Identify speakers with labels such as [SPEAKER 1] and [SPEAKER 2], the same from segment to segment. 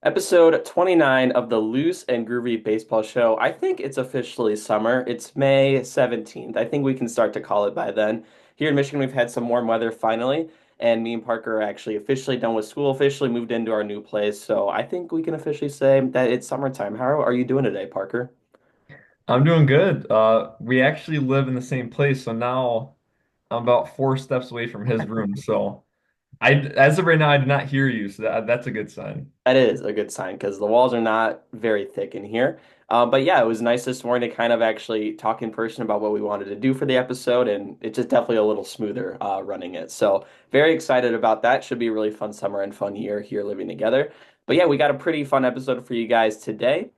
[SPEAKER 1] Episode 29 of the Loose and Groovy Baseball Show. I think it's officially summer. It's May 17th. I think we can start to call it by then. Here in Michigan, we've had some warm weather finally, and me and Parker are actually officially done with school, officially moved into our new place. So I think we can officially say that it's summertime. How are you doing today, Parker?
[SPEAKER 2] I'm doing good. We actually live in the same place, so now I'm about 4 steps away from his room. So as of right now, I did not hear you, so that's a good sign.
[SPEAKER 1] That is a good sign because the walls are not very thick in here. But yeah, it was nice this morning to kind of actually talk in person about what we wanted to do for the episode, and it's just definitely a little smoother running it. So very excited about that. Should be a really fun summer and fun year here living together. But yeah, we got a pretty fun episode for you guys today.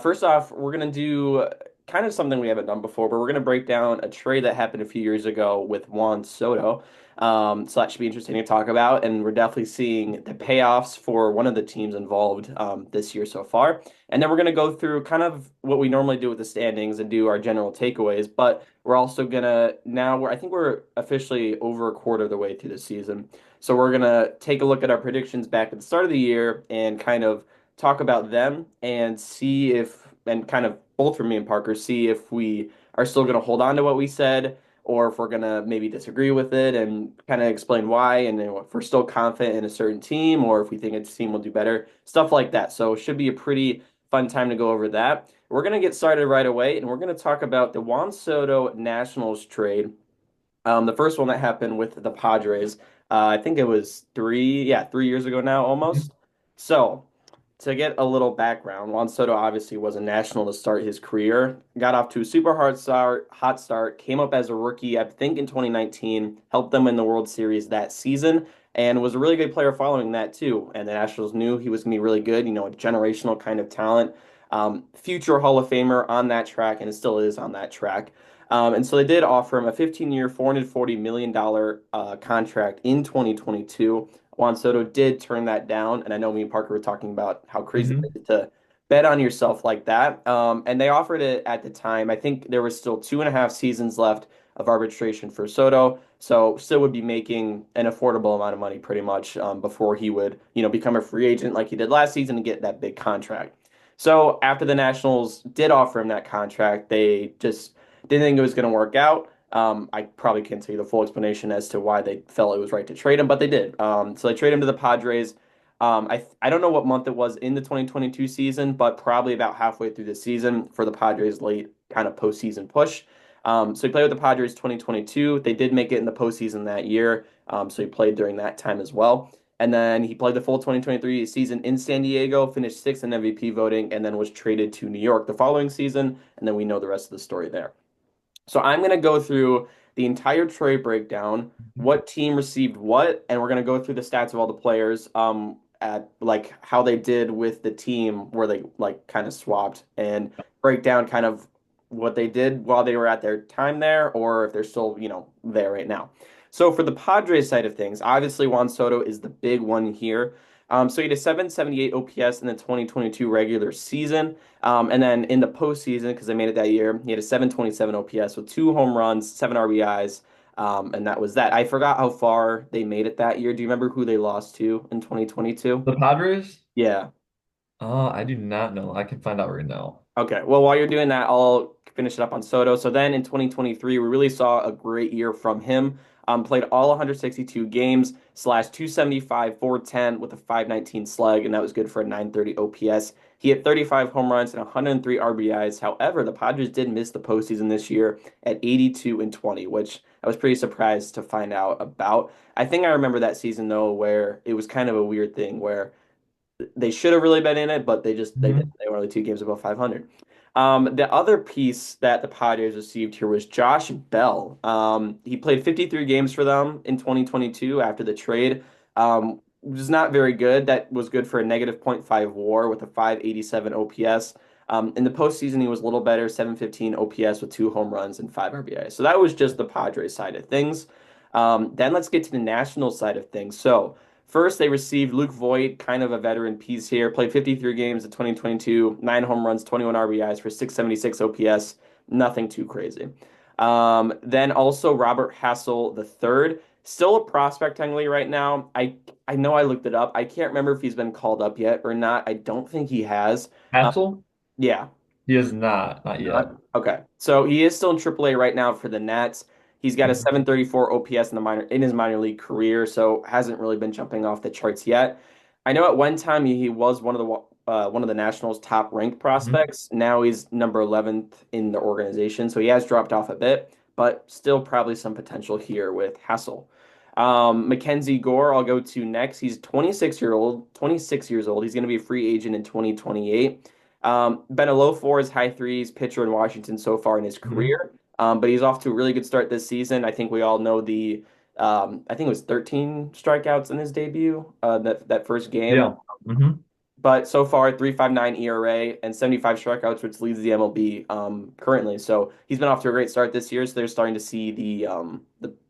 [SPEAKER 1] First off, we're gonna do kind of something we haven't done before, but we're gonna break down a trade that happened a few years ago with Juan Soto. So that should be interesting to talk about. And we're definitely seeing the payoffs for one of the teams involved this year so far. And then we're going to go through kind of what we normally do with the standings and do our general takeaways. But we're also going to I think we're officially over a quarter of the way through the season. So we're going to take a look at our predictions back at the start of the year and kind of talk about them and see if, and kind of both for me and Parker, see if we are still going to hold on to what we said or if we're gonna maybe disagree with it and kind of explain why, and then if we're still confident in a certain team, or if we think a team will do better, stuff like that. So it should be a pretty fun time to go over that. We're gonna get started right away, and we're gonna talk about the Juan Soto Nationals trade. The first one that happened with the Padres, I think it was 3 years ago now, almost. So, to get a little background, Juan Soto obviously was a national to start his career. Got off to a super hot start, came up as a rookie, I think in 2019, helped them in the World Series that season, and was a really good player following that too. And the Nationals knew he was going to be really good, a generational kind of talent. Future Hall of Famer on that track, and it still is on that track. And so they did offer him a 15-year, $440 million contract in 2022. Juan Soto did turn that down, and I know me and Parker were talking about how crazy it
[SPEAKER 2] Hmm.
[SPEAKER 1] is to bet on yourself like that. And they offered it at the time. I think there was still 2.5 seasons left of arbitration for Soto, so still would be making an affordable amount of money pretty much before he would, become a free agent like he did last season and get that big contract. So after the Nationals did offer him that contract, they just didn't think it was going to work out. I probably can't tell you the full explanation as to why they felt it was right to trade him, but they did. So they traded him to the Padres. I don't know what month it was in the 2022 season, but probably about halfway through the season for the Padres' late kind of postseason push. So he played with the Padres 2022. They did make it in the postseason that year, so he played during that time as well. And then he played the full 2023 season in San Diego, finished sixth in MVP voting, and then was traded to New York the following season. And then we know the rest of the story there. So I'm going to go through the entire trade breakdown, what team received what, and we're going to go through the stats of all the players, at like how they did with the team where they like kind of swapped and break down kind of what they did while they were at their time there or if they're still, there right now. So for the Padres side of things, obviously Juan Soto is the big one here. So he had a 778 OPS in the 2022 regular season. And then in the postseason, because they made it that year, he had a 727 OPS with two home runs, seven RBIs, and that was that. I forgot how far they made it that year. Do you remember who they lost to in 2022?
[SPEAKER 2] The Padres?
[SPEAKER 1] Yeah.
[SPEAKER 2] I do not know. I can find out right now.
[SPEAKER 1] Okay. Well, while you're doing that, I'll finish it up on Soto. So then in 2023, we really saw a great year from him. Played all 162 games, slashed 275, 410 with a 519 slug, and that was good for a 930 OPS. He hit 35 home runs and 103 RBIs. However, the Padres did miss the postseason this year at 82 and 20, which I was pretty surprised to find out about. I think I remember that season though, where it was kind of a weird thing where they should have really been in it, but they didn't.
[SPEAKER 2] Hmm.
[SPEAKER 1] They were only two games above 500. The other piece that the Padres received here was Josh Bell. He played 53 games for them in 2022 after the trade. Was not very good. That was good for a negative point 0.5 WAR with a 587 OPS. In the postseason, he was a little better, 715 OPS with two home runs and five RBI. So that was just the Padres side of things. Then let's get to the National side of things. So first, they received Luke Voigt, kind of a veteran piece here. Played 53 games in 2022, nine home runs, 21 RBIs for 676 OPS. Nothing too crazy. Then also Robert Hassel the third. Still a prospect technically right now. I know I looked it up. I can't remember if he's been called up yet or not. I don't think he has. Uh,
[SPEAKER 2] Hassel?
[SPEAKER 1] yeah.
[SPEAKER 2] He is not yet.
[SPEAKER 1] Okay. So he is still in AAA right now for the Nats. He's got a
[SPEAKER 2] Mhm.
[SPEAKER 1] 734 OPS in his minor league career, so hasn't really been jumping off the charts yet. I know at one time he was one of the Nationals' top ranked
[SPEAKER 2] Mhm.
[SPEAKER 1] prospects. Now he's number 11th in the organization, so he has dropped off a bit, but still probably some potential here with Hassel. Mackenzie Gore, I'll go to next. He's 26 years old. He's going to be a free agent in 2028. Been a low fours, high threes pitcher in Washington so far in his
[SPEAKER 2] Mhm.
[SPEAKER 1] career. But he's off to a really good start this season. I think we all know I think it was 13 strikeouts in his debut, that first game.
[SPEAKER 2] Yeah. Hmm.
[SPEAKER 1] But so far, 3.59 ERA and 75 strikeouts, which leads the MLB currently. So he's been off to a great start this year. So they're starting to see the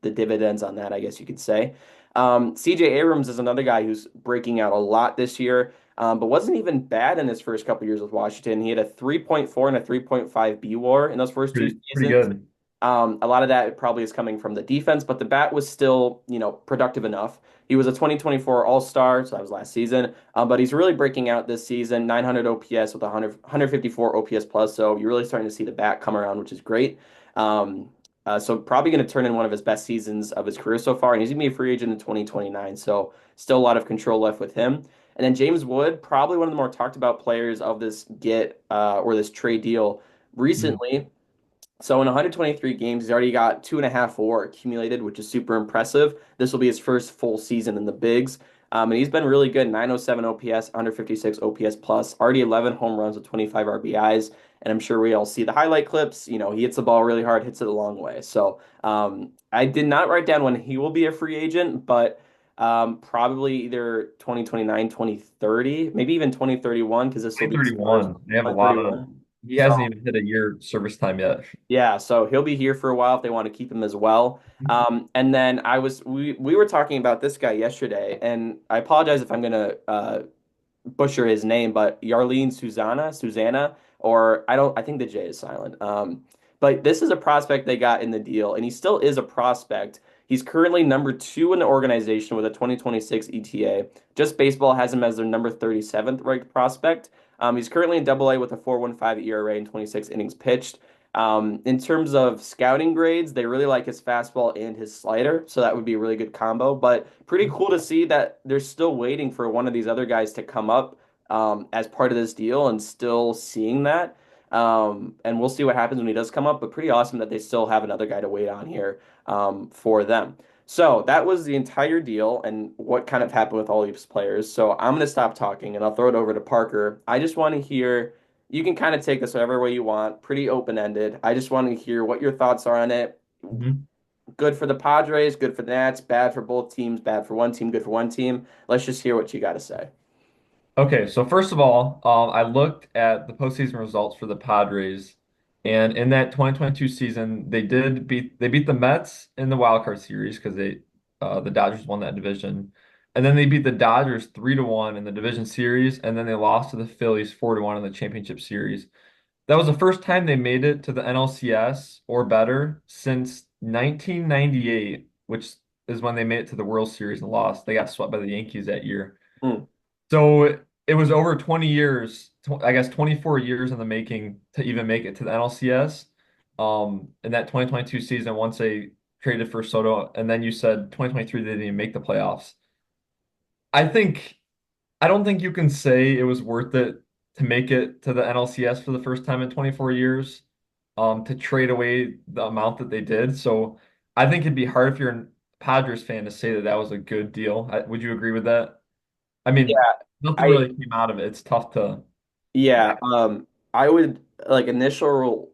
[SPEAKER 1] dividends on that, I guess you could say. CJ Abrams is another guy who's breaking out a lot this year, but wasn't even bad in his first couple years with Washington. He had a 3.4 and a 3.5 B WAR in those first two
[SPEAKER 2] Pretty
[SPEAKER 1] seasons.
[SPEAKER 2] good.
[SPEAKER 1] A lot of that probably is coming from the defense, but the bat was still, productive enough. He was a 2024 All-Star, so that was last season. But he's really breaking out this season, 900 OPS with 154 OPS plus. So you're really starting to see the bat come around, which is great. Um, so probably going to turn in one of his best seasons of his career so far, and he's going to be a free agent in 2029. So still a lot of control left with him. And then James Wood, probably one of the more talked about players of this or this trade deal
[SPEAKER 2] Mhm.
[SPEAKER 1] recently. So in 123 games, he's already got 2.5 WAR accumulated, which is super impressive. This will be his first full season in the bigs. And he's been really good. 907 OPS, 156 OPS plus, already 11 home runs with 25 RBIs. And I'm sure we all see the highlight clips. He hits the ball really hard, hits it a long way. So I did not write down when he will be a free agent, but probably either 2029, 2030, maybe even 2031, because this will be his first
[SPEAKER 2] 2031. They have a lot of.
[SPEAKER 1] 2031.
[SPEAKER 2] He
[SPEAKER 1] So
[SPEAKER 2] hasn't even hit a year service time yet.
[SPEAKER 1] yeah, so he'll be here for a while if they want to keep him as well. And then we were talking about this guy yesterday, and I apologize if I'm gonna butcher his name, but Yarlene Susanna, or I think the J is silent. But this is a prospect they got in the deal, and he still is a prospect. He's currently number two in the organization with a 2026 ETA. Just Baseball has him as their number 37th ranked prospect. He's currently in Double A with a 4.15 ERA and 26 innings pitched. In terms of scouting grades, they really like his fastball and his slider, so that would be a really good combo. But pretty cool to see that they're still waiting for one of these other guys to come up as part of this deal and still seeing that. And we'll see what happens when he does come up, but pretty awesome that they still have another guy to wait on here for them. So that was the entire deal and what kind of happened with all these players. So I'm going to stop talking and I'll throw it over to Parker. I just want to hear, you can kind of take this whatever way you want, pretty open-ended. I just want to hear what your thoughts are on it.
[SPEAKER 2] Mhm.
[SPEAKER 1] Good for the Padres, good for the Nats, bad for both teams, bad for one team, good for one team. Let's just hear what you got to say.
[SPEAKER 2] Okay, so first of all, I looked at the postseason results for the Padres, and in that 2022 season, they beat the Mets in the wild card series because the Dodgers won that division, and then they beat the Dodgers 3-1 in the division series, and then they lost to the Phillies 4-1 in the championship series. That was the first time they made it to the NLCS or better since 1998, which is when they made it to the World Series and lost. They got swept by the Yankees that year.
[SPEAKER 1] Hmm.
[SPEAKER 2] So it was over 20 years, I guess 24 years in the making to even make it to the NLCS. In that 2022 season, once they traded for Soto, and then you said 2023 they didn't even make the playoffs. I think I don't think you can say it was worth it to make it to the NLCS for the first time in 24 years, to trade away the amount that they did. So I think it'd be hard if you're a Padres fan to say that that was a good deal. Would you agree with that? I mean,
[SPEAKER 1] Yeah,
[SPEAKER 2] nothing
[SPEAKER 1] I
[SPEAKER 2] really came out of it. It's tough to.
[SPEAKER 1] yeah, I would like initial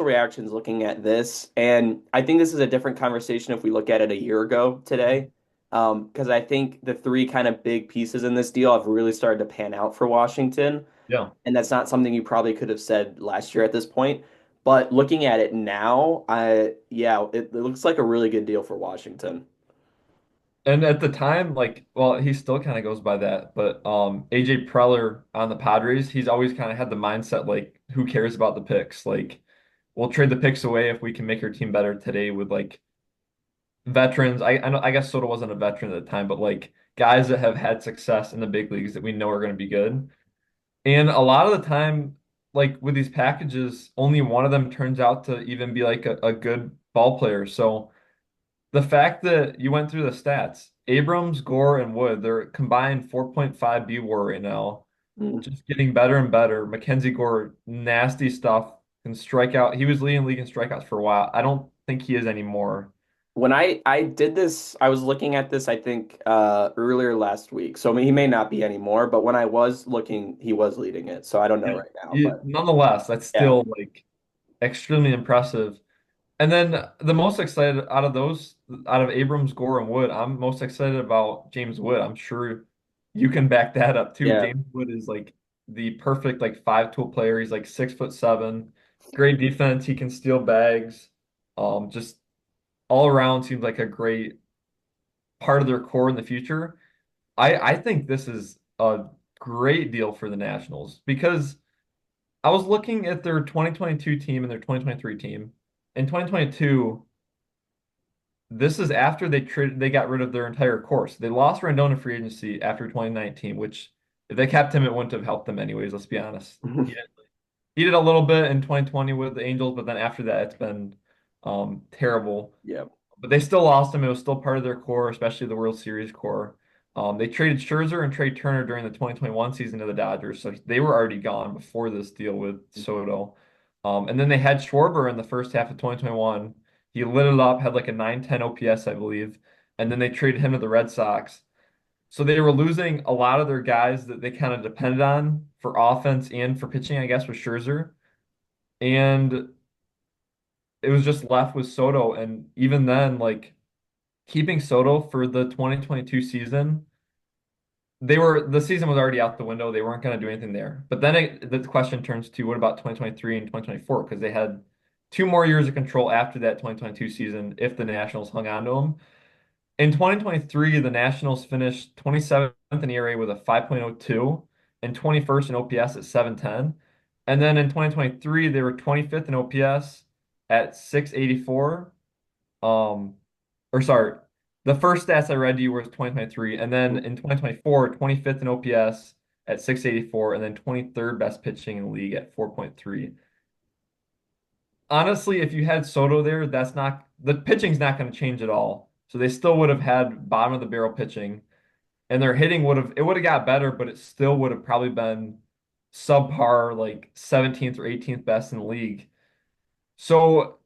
[SPEAKER 1] reactions looking at this, and I think this is a different conversation if we look at it a year ago today. Because I think the three kind of big pieces in this deal have really started to pan out for Washington.
[SPEAKER 2] Yeah.
[SPEAKER 1] And that's not something you probably could have said last year at this point. But looking at it now, it looks like a really good deal for Washington.
[SPEAKER 2] And at the time, like, well, he still kind of goes by that, but AJ Preller on the Padres, he's always kind of had the mindset like, who cares about the picks? Like, we'll trade the picks away if we can make our team better today with like veterans. I guess Soto wasn't a veteran at the time, but like guys that have had success in the big leagues that we know are going to be good. And a lot of the time, like with these packages, only one of them turns out to even be like a good ball player. So the fact that you went through the stats, Abrams, Gore, and Wood, they're combined 4.5 B WAR right now,
[SPEAKER 1] Mm.
[SPEAKER 2] just getting better and better. Mackenzie Gore, nasty stuff, can strike out. He was leading league in strikeouts for a while. I don't think he is anymore.
[SPEAKER 1] When I did this, I was looking at this, I think, earlier last week. So I mean, he may not be anymore, but when I was looking, he was leading it. So I don't know
[SPEAKER 2] Yeah.
[SPEAKER 1] right now, but
[SPEAKER 2] Nonetheless, that's
[SPEAKER 1] yeah,
[SPEAKER 2] still like extremely impressive. And then the most excited out of those, out of Abrams, Gore, and Wood, I'm most excited about James Wood. I'm sure you can back that up too.
[SPEAKER 1] yeah.
[SPEAKER 2] James Wood is like the perfect like five-tool player. He's like 6'7", great defense. He can steal bags. Just all around seems like a great part of their core in the future. I think this is a great deal for the Nationals because I was looking at their 2022 team and their 2023 team. In 2022, this is after they got rid of their entire course. They lost Rendon in free agency after 2019, which if they kept him, it wouldn't have helped them anyways, let's be honest. He did a little bit in 2020 with the Angels, but then after that, it's been terrible.
[SPEAKER 1] Yeah.
[SPEAKER 2] But they still lost him. It was still part of their core, especially the World Series core. They traded Scherzer and Trey Turner during the 2021 season to the Dodgers, so they were already gone before this deal with Soto. And then they had Schwarber in the first half of 2021. He lit it up, had like a 910 OPS, I believe. And then they traded him to the Red Sox. So they were losing a lot of their guys that they kind of depended on for offense and for pitching, I guess, with Scherzer. And it was just left with Soto. And even then, like keeping Soto for the 2022 season, the season was already out the window. They weren't going to do anything there. But then the question turns to what about 2023 and 2024? Because they had 2 more years of control after that 2022 season if the Nationals hung on to him. In 2023, the Nationals finished 27th in ERA with a 5.02 and 21st in OPS at 710. And then in 2023, they were 25th in OPS at 684. Um, or sorry, the first stats I read to you was 2023, and then in 2024, 25th in OPS at 684, and then 23rd best pitching in the league at 4.3. Honestly, if you had Soto there, that's not the pitching's not going to change at all. So they still would have had bottom of the barrel pitching, and their hitting would have got better, but it still would have probably been subpar, like 17th or 18th best in the league. So,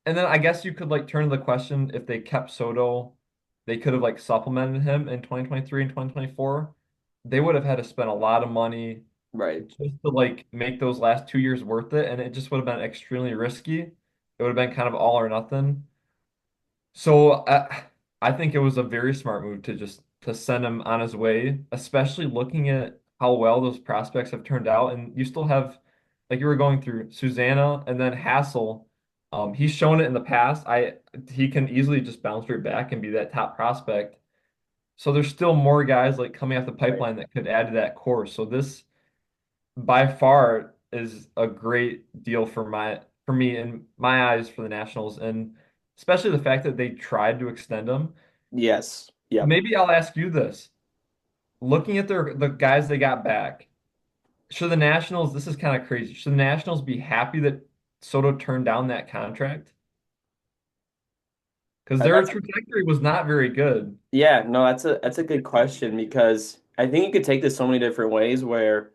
[SPEAKER 2] and then I guess you could like turn to the question if they kept Soto, they could have like supplemented him in 2023 and 2024. They would have had to spend a lot of money
[SPEAKER 1] Right.
[SPEAKER 2] just to like make those last 2 years worth it, and it just would have been extremely risky. It would have been kind of all or nothing. So I think it was a very smart move to just to send him on his way, especially looking at how well those prospects have turned out. And you still have, like you were going through Susanna and then Hassel. He's shown it in the past. He can easily just bounce right back and be that top prospect. So there's still more guys like coming off the
[SPEAKER 1] Right.
[SPEAKER 2] pipeline that could add to that core. So this by far is a great deal for me in my eyes for the Nationals, and especially the fact that they tried to extend them.
[SPEAKER 1] Yes. Yep.
[SPEAKER 2] Maybe I'll ask you this. Looking at the guys they got back, should the Nationals, this is kind of crazy. Should the Nationals be happy that Soto turned down that contract? Because their
[SPEAKER 1] That's
[SPEAKER 2] trajectory was not very good.
[SPEAKER 1] yeah, no, that's a good question because I think you could take this so many different ways where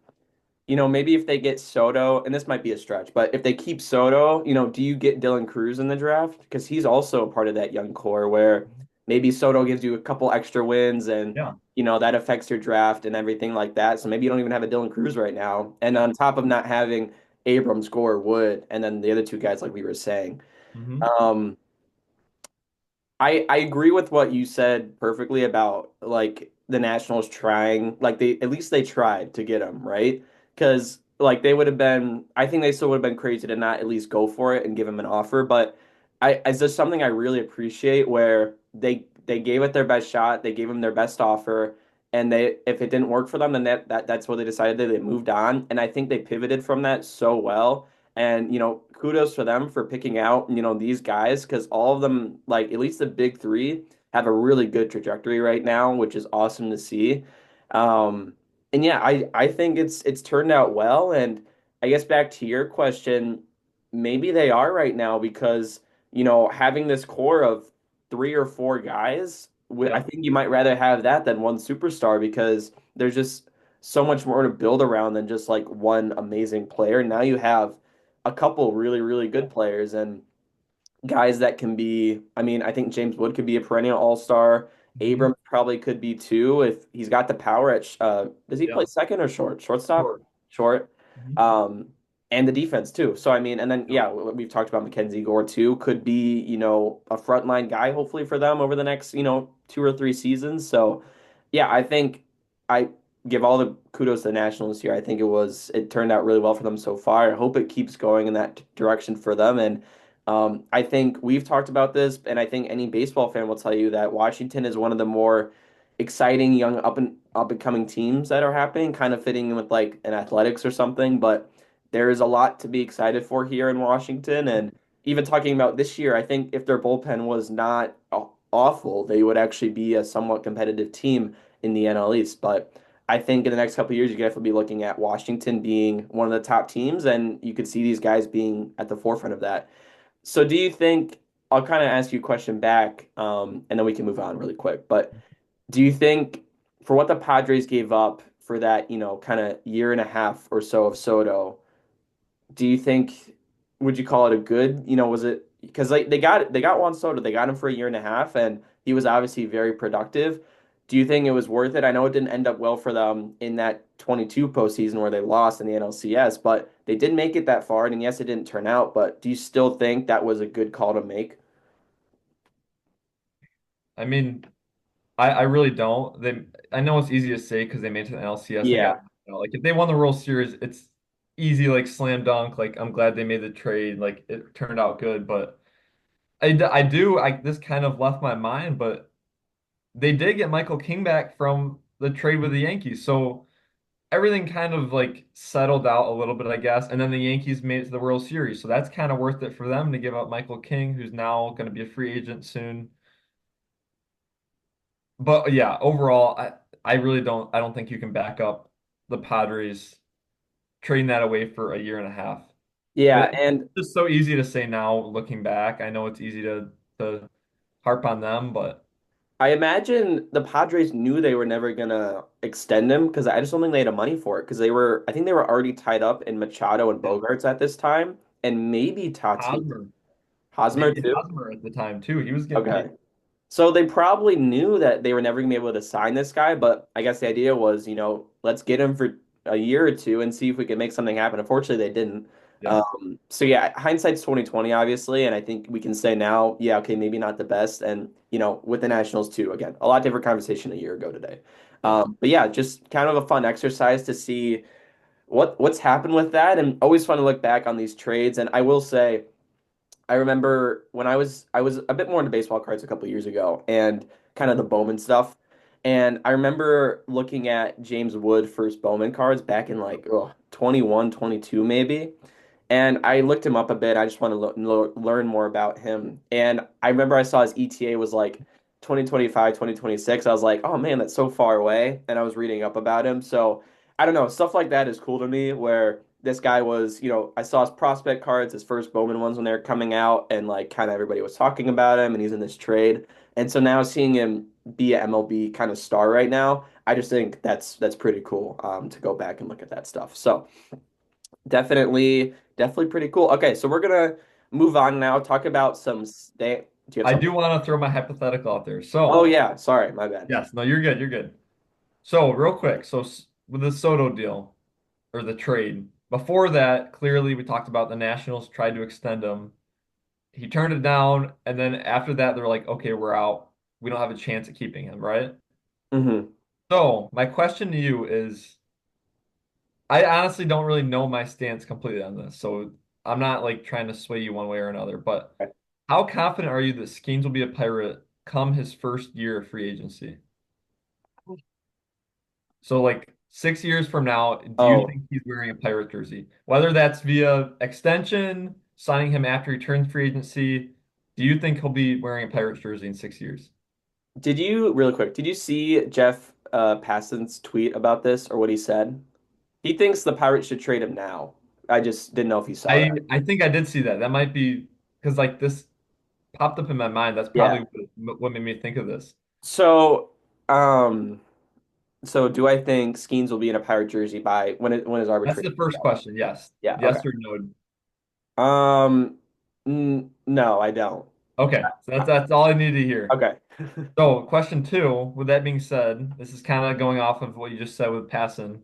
[SPEAKER 1] maybe if they get Soto, and this might be a stretch, but if they keep Soto, do you get Dylan Cruz in the draft? Because he's also a part of that young core where maybe Soto gives you a couple extra wins and,
[SPEAKER 2] Yeah.
[SPEAKER 1] that affects your draft and everything like that. So maybe you don't even have a Dylan Cruz right now. And on top of not having Abrams, Gore, Wood, and then the other two guys, like we were saying.
[SPEAKER 2] Hmm.
[SPEAKER 1] Um, I agree with what you said perfectly about like the Nationals trying, like they at least they tried to get him, right? Because like they would have been, I think they still would have been crazy to not at least go for it and give him an offer. But is this something I really appreciate where they gave it their best shot, they gave him their best offer, and they if it didn't work for them, then that's what they decided. They moved on, and I think they pivoted from that so well. And, kudos for them for picking out, these guys because all of them, like at least the big three, have a really good trajectory right now, which is awesome to see. Um, and yeah, I think it's turned out well. And I guess back to your question, maybe they are right now because, having this core of three or four guys, I
[SPEAKER 2] Yeah.
[SPEAKER 1] think you might rather have that than one superstar because there's just so much more to build around than just like one amazing player. Now you have a couple really, really good players and guys that can be, I mean, I think James Wood could be a perennial all-star.
[SPEAKER 2] Hmm.
[SPEAKER 1] Abrams probably could be too if he's got the power at does he play
[SPEAKER 2] Yeah.
[SPEAKER 1] second or short? Shortstop?
[SPEAKER 2] Sure.
[SPEAKER 1] Short.
[SPEAKER 2] Hmm.
[SPEAKER 1] Um and the defense too. So I mean, and then
[SPEAKER 2] Yep.
[SPEAKER 1] yeah, we've talked about Mackenzie Gore too. Could be, a frontline guy hopefully for them over the next, 2 or 3 seasons. So yeah, I think I give all the kudos to the Nationals here. I think it turned out really well for them so far. I hope it keeps going in that direction for them. And I think we've talked about this, and I think any baseball fan will tell you that Washington is one of the more exciting young up and coming teams that are happening, kind of fitting in with like an athletics or something. But there is a lot to be excited for here in Washington, and even talking about this year, I think if their bullpen was not awful, they would actually be a somewhat competitive team in the NL East. But I think in the next couple of years, you could definitely be looking at Washington being one of the top teams, and you could see these guys being at the forefront of that. So do you think, I'll kind of ask you a question back, and then we can move on really quick. But do you think for what the Padres gave up for that, kind of year and a half or so of Soto, do you think would you call it a good, was it because like they got Juan Soto, they got him for a year and a half, and he was obviously very productive. Do you think it was worth it? I know it didn't end up well for them in that 22 postseason where they lost in the NLCS, but they did make it that far, and yes, it didn't turn out. But do you still think that was a good call to make?
[SPEAKER 2] I mean, I really don't. I know it's easy to say because they made it to the NLCS.
[SPEAKER 1] Yeah.
[SPEAKER 2] Like if they won the World Series, it's easy, like slam dunk. Like I'm glad they made the trade. Like it turned out good. But this kind of left my mind. But they did get Michael King back from the trade with the Yankees, so everything kind of like settled out a little bit, I guess. And then the Yankees made it to the World Series, so that's kind of worth it for them to give up Michael King, who's now going to be a free agent soon. But yeah, overall, I really don't think you can back up the Padres trading that away for a year and a half.
[SPEAKER 1] Yeah,
[SPEAKER 2] It's
[SPEAKER 1] and
[SPEAKER 2] just so easy to say now looking back. I know it's easy to harp on them, but
[SPEAKER 1] I imagine the Padres knew they were never gonna extend him because I just don't think they had the money for it because I think they were already tied up in Machado and
[SPEAKER 2] yeah,
[SPEAKER 1] Bogarts at this time, and maybe Tatis.
[SPEAKER 2] Hosmer,
[SPEAKER 1] Hosmer
[SPEAKER 2] maybe
[SPEAKER 1] too?
[SPEAKER 2] Hosmer at the time too. He was getting paid.
[SPEAKER 1] Okay. So they probably knew that they were never gonna be able to sign this guy, but I guess the idea was, let's get him for a year or two and see if we can make something happen. Unfortunately, they didn't.
[SPEAKER 2] Yeah.
[SPEAKER 1] So yeah, hindsight's 2020, obviously, and I think we can say now, yeah, okay, maybe not the best, and with the Nationals too. Again, a lot different conversation a year ago today.
[SPEAKER 2] Yeah.
[SPEAKER 1] But yeah, just kind of a fun exercise to see what's happened with that, and always fun to look back on these trades. And I will say. I remember when I was a bit more into baseball cards a couple years ago and kind of the Bowman stuff. And I remember looking at James Wood first Bowman cards back in like 21, 22 maybe. And I looked him up a bit. I just want to learn more about him. And I remember I saw his ETA was like 2025, 2026. I was like, oh man, that's so far away. And I was reading up about him. So I don't know. Stuff like that is cool to me where this guy was, I saw his prospect cards, his first Bowman ones when they were coming out, and like kind of everybody was talking about him, and he's in this trade. And so now seeing him be a MLB kind of star right now, I just think that's pretty cool to go back and look at that stuff. So definitely pretty cool. Okay, so we're gonna move on now, talk about some stay. Do you have
[SPEAKER 2] I
[SPEAKER 1] something?
[SPEAKER 2] do want to throw my hypothetical out there.
[SPEAKER 1] Oh
[SPEAKER 2] So,
[SPEAKER 1] yeah, sorry, my bad.
[SPEAKER 2] yes, no, you're good. You're good. So, real quick, with the Soto deal or the trade, before that, clearly we talked about the Nationals tried to extend him. He turned it down, and then after that, they're like, okay, we're out. We don't have a chance at keeping him, right?
[SPEAKER 1] Hmm.
[SPEAKER 2] So, my question to you is, I honestly don't really know my stance completely on this, so I'm not like trying to sway you one way or another, but how confident are you that Skenes will be a Pirate come his first year of free agency? So like 6 years from now, do you
[SPEAKER 1] Oh,
[SPEAKER 2] think he's wearing a Pirate jersey? Whether that's via extension, signing him after he turns free agency, do you think he'll be wearing a Pirates jersey in 6 years?
[SPEAKER 1] did you, really quick, did you see Jeff Passan's tweet about this or what he said? He thinks the Pirates should trade him now. I just didn't know if he saw
[SPEAKER 2] I
[SPEAKER 1] that.
[SPEAKER 2] I think I did see that. That might be because like this popped up in my mind. That's
[SPEAKER 1] Yeah.
[SPEAKER 2] probably what made me think of this.
[SPEAKER 1] So, um, so do I think Skenes will be in a Pirate jersey by when his
[SPEAKER 2] That's
[SPEAKER 1] arbitration
[SPEAKER 2] the
[SPEAKER 1] is
[SPEAKER 2] first
[SPEAKER 1] up?
[SPEAKER 2] question. Yes.
[SPEAKER 1] Yeah, okay.
[SPEAKER 2] Yes or no?
[SPEAKER 1] Um, no, I don't.
[SPEAKER 2] Okay. So that's all I need to hear.
[SPEAKER 1] Okay.
[SPEAKER 2] So, question two, with that being said, this is kind of going off of what you just said with passing.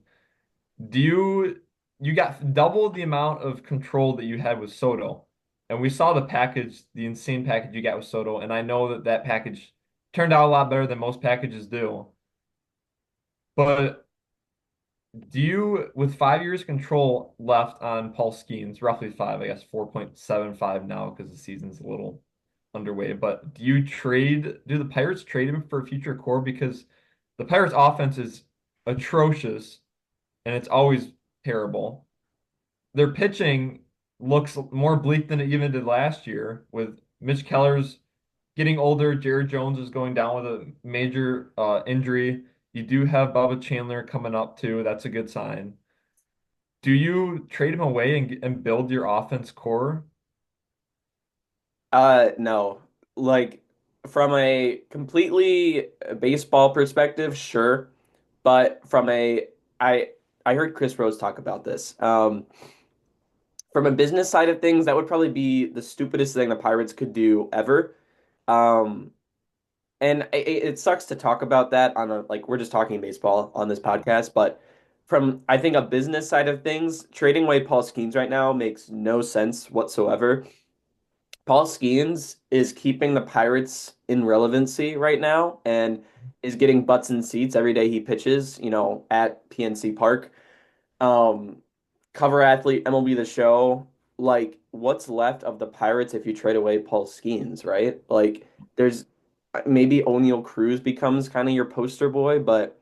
[SPEAKER 2] Do you got double the amount of control that you had with Soto? And we saw the package, the insane package you got with Soto, and I know that that package turned out a lot better than most packages do. But do you, with 5 years control left on Paul Skeens, roughly five, I guess 4.75 now because the season's a little underway, but do the Pirates trade him for a future core? Because the Pirates offense is atrocious and it's always terrible. Their pitching looks more bleak than it even did last year with Mitch Keller's getting older. Jared Jones is going down with a major injury. You do have Bubba Chandler coming up too. That's a good sign. Do you trade him away and build your offense core?
[SPEAKER 1] No. Like from a completely baseball perspective, sure, but from a I I heard Chris Rose talk about this. From a business side of things, that would probably be the stupidest thing the Pirates could do ever. Um, and it sucks to talk about that on a like we're just talking baseball on this podcast, but from I think a business side of things, trading away Paul Skeens right now makes no sense whatsoever. Paul Skeens is keeping the Pirates in relevancy right now and is getting butts in seats every day he pitches, at PNC Park. Um, Cover athlete, MLB The Show. Like, what's left of the Pirates if you trade away Paul Skeens, right? Like, there's maybe O'Neal Cruz becomes kind of your poster boy, but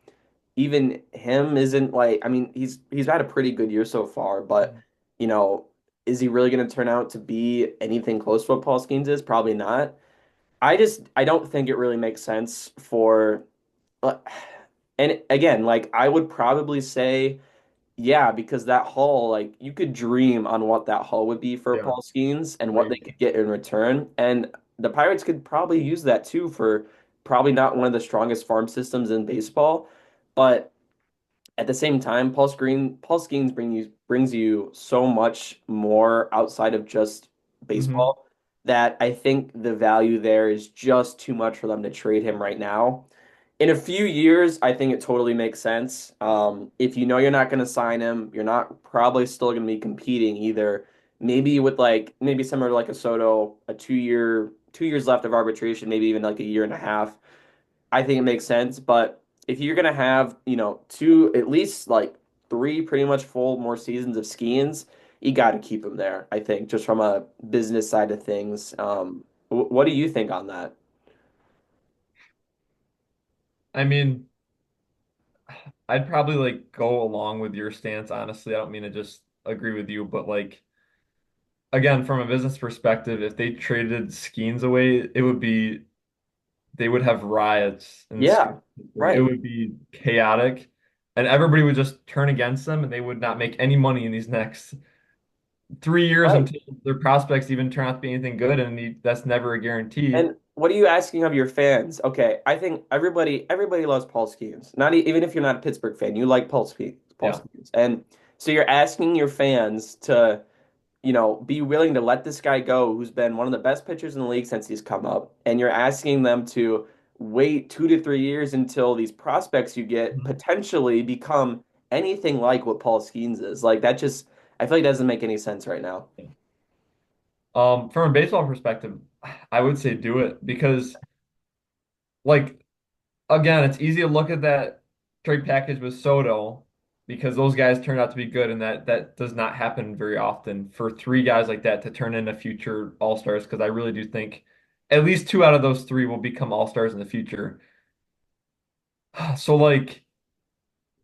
[SPEAKER 1] even him isn't like, I mean, he's had a pretty good year so far, but you know, is he really going to turn out to be anything close to what Paul Skeens is? Probably not. I don't think it really makes sense for, uh, and again, like I would probably say, yeah, because that haul, like you could dream on what that haul would be for
[SPEAKER 2] Yeah,
[SPEAKER 1] Paul Skeens and what they
[SPEAKER 2] crazy.
[SPEAKER 1] could get in return, and the Pirates could probably use that too for probably not one of the strongest farm systems in baseball, but at the same time, Paul Skeens brings you so much more outside of just
[SPEAKER 2] Hmm.
[SPEAKER 1] baseball that I think the value there is just too much for them to trade him right now. In a few years, I think it totally makes sense. If you know you're not going to sign him, you're not probably still going to be competing either. Maybe with like maybe similar to like a Soto, a 2 years left of arbitration, maybe even like a year and a half. I think it makes sense. But if you're gonna have, two, at least like three pretty much full more seasons of Skeens, you got to keep him there, I think, just from a business side of things. What do you think on that?
[SPEAKER 2] I mean, I'd probably like go along with your stance, honestly. I don't mean to just agree with you, but like again, from a business perspective, if they traded Skeens away, they would have riots in the streets.
[SPEAKER 1] Yeah,
[SPEAKER 2] It
[SPEAKER 1] right.
[SPEAKER 2] would be chaotic, and everybody would just turn against them, and they would not make any money in these next 3 years
[SPEAKER 1] Right.
[SPEAKER 2] until their prospects even turn out to be anything good, and that's never a guarantee.
[SPEAKER 1] And what are you asking of your fans? Okay, I think everybody loves Paul Skeens. Not even if you're not a Pittsburgh fan, you like Paul
[SPEAKER 2] Yeah.
[SPEAKER 1] Skeens. And so you're asking your fans to be willing to let this guy go who's been one of the best pitchers in the league since he's come up, and you're asking them to wait 2 to 3 years until these prospects you get
[SPEAKER 2] Mhm.
[SPEAKER 1] potentially become anything like what Paul Skeens is. Like that just I feel like doesn't make any sense right now.
[SPEAKER 2] From a baseball perspective, I would say do it because, like, again, it's easy to look at that trade package with Soto because those guys turned out to be good, and that does not happen very often for three guys like that to turn into future all-stars. Because I really do think at least two out of those three will become all-stars in the future. So, like,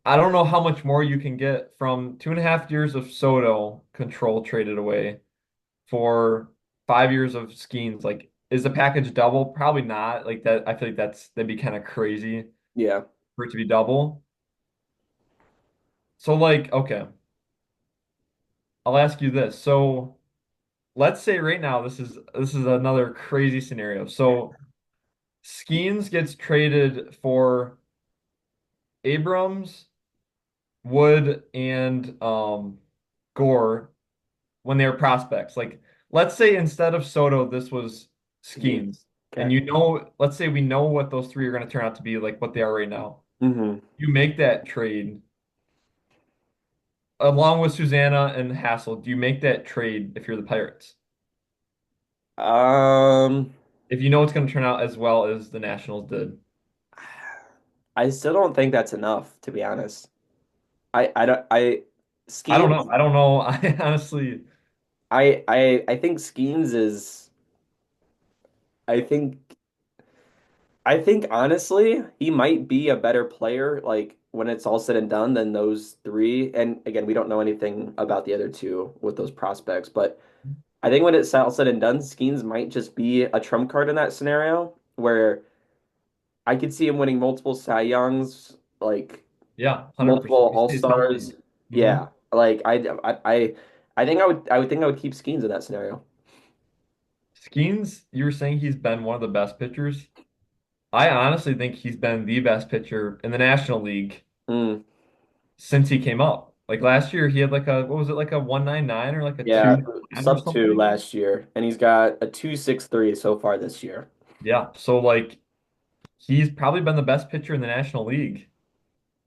[SPEAKER 2] I don't know how much more you can get from 2.5 years of Soto control traded away for 5 years of Skenes. Like, is the package double? Probably not. Like that, I feel like that'd be kind of crazy
[SPEAKER 1] Yeah.
[SPEAKER 2] for it to be double. So, like, okay, I'll ask you this. So, let's say right now this is another crazy scenario. So, Skenes gets traded for Abrams, Wood, and Gore when they were prospects. Like, let's say instead of Soto, this was
[SPEAKER 1] Mhm.
[SPEAKER 2] Skenes. And
[SPEAKER 1] Okay.
[SPEAKER 2] let's say we know what those three are going to turn out to be, like what they are right now.
[SPEAKER 1] Hmm.
[SPEAKER 2] You make that trade along with Susanna and Hassel. Do you make that trade if you're the Pirates?
[SPEAKER 1] Um,
[SPEAKER 2] If you know it's going to turn out as well as the Nationals did.
[SPEAKER 1] I still don't think that's enough, to be honest. I don't I
[SPEAKER 2] I don't know.
[SPEAKER 1] Skeens
[SPEAKER 2] I don't know. I honestly,
[SPEAKER 1] I think Skeens is I think I think honestly he might be a better player like when it's all said and done than those three. And again, we don't know anything about the other two with those prospects, but I think when it's all said and done, Skeens might just be a trump card in that scenario where I could see him winning multiple Cy Youngs, like
[SPEAKER 2] yeah, 100%.
[SPEAKER 1] multiple
[SPEAKER 2] He stays healthy.
[SPEAKER 1] All-Stars.
[SPEAKER 2] Hmm.
[SPEAKER 1] Yeah, like I think I would think I would keep Skeens in that scenario.
[SPEAKER 2] Skeens, you were saying he's been one of the best pitchers. I honestly think he's been the best pitcher in the National League
[SPEAKER 1] Mm,
[SPEAKER 2] since he came up. Like last year, he had like a, what was it, like a 199 or like a
[SPEAKER 1] yeah,
[SPEAKER 2] 2 or
[SPEAKER 1] sub two
[SPEAKER 2] something?
[SPEAKER 1] last year, and he's got a 2.63 so far this year.
[SPEAKER 2] Yeah. So like he's probably been the best pitcher in the National League.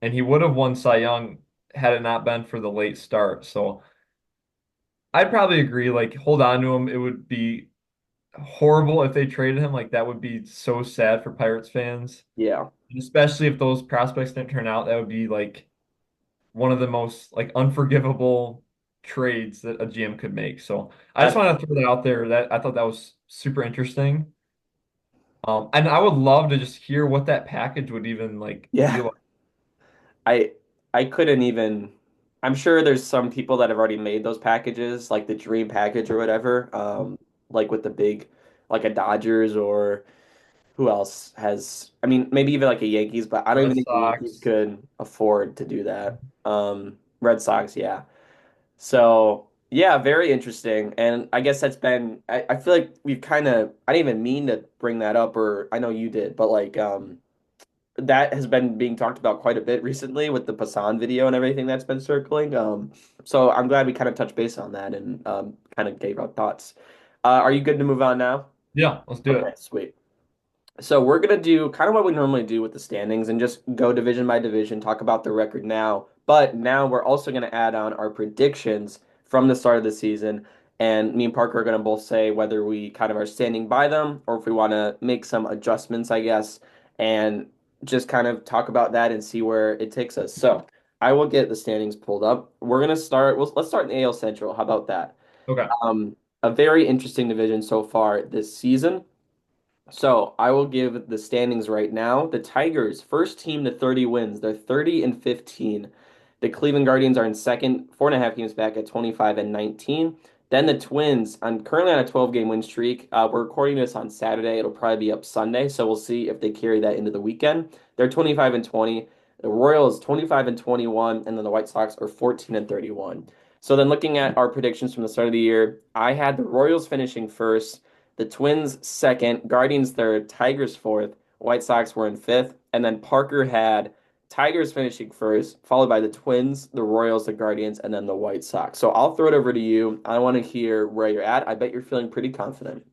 [SPEAKER 2] And he would have won Cy Young had it not been for the late start. So I'd probably agree, like hold on to him. It would be horrible if they traded him. Like that would be so sad for Pirates fans.
[SPEAKER 1] Yeah,
[SPEAKER 2] And especially if those prospects didn't turn out, that would be like one of the most like unforgivable trades that a GM could make. So I just want to throw that out there. That I thought that was super interesting. And I would love to just hear what that package would even like
[SPEAKER 1] yeah.
[SPEAKER 2] feel like.
[SPEAKER 1] I I couldn't even. I'm sure there's some people that have already made those packages, like the dream package or whatever. Like with the big, like a Dodgers or who else has, I mean, maybe even like a Yankees, but I don't even
[SPEAKER 2] Red
[SPEAKER 1] think the Yankees
[SPEAKER 2] Sox.
[SPEAKER 1] could afford to do that. Red Sox, yeah. So, yeah, very interesting. And I guess that's been, I feel like we've kind of, I didn't even mean to bring that up, or I know you did, but like, that has been being talked about quite a bit recently with the Passan video and everything that's been circling. So I'm glad we kind of touched base on that and kind of gave our thoughts. Are you good to move on now?
[SPEAKER 2] Yeah, let's do
[SPEAKER 1] Okay,
[SPEAKER 2] it.
[SPEAKER 1] sweet. So we're gonna do kind of what we normally do with the standings and just go division by division, talk about the record now. But now we're also gonna add on our predictions from the start of the season. And me and Parker are gonna both say whether we kind of are standing by them or if we want to make some adjustments, I guess, and just kind of talk about that and see where it takes us. So I will get the standings pulled up. We're gonna start. Well, let's start in AL Central. How about that?
[SPEAKER 2] Okay.
[SPEAKER 1] A very interesting division so far this season. So I will give the standings right now. The Tigers, first team to 30 wins. They're 30 and 15. The Cleveland Guardians are in second, 4.5 games back at 25 and 19. Then the Twins, currently on a 12-game win streak. We're recording this on Saturday. It'll probably be up Sunday, so we'll see if they carry that into the weekend. They're 25 and 20. The Royals 25 and 21, and then the White Sox are 14 and 31. So then looking at our predictions from the start of the year, I had the Royals finishing first. The Twins second, Guardians third, Tigers fourth, White Sox were in fifth, and then Parker had Tigers finishing first, followed by the Twins, the Royals, the Guardians, and then the White Sox. So I'll throw it over to you. I want to hear where you're at. I bet you're feeling pretty confident.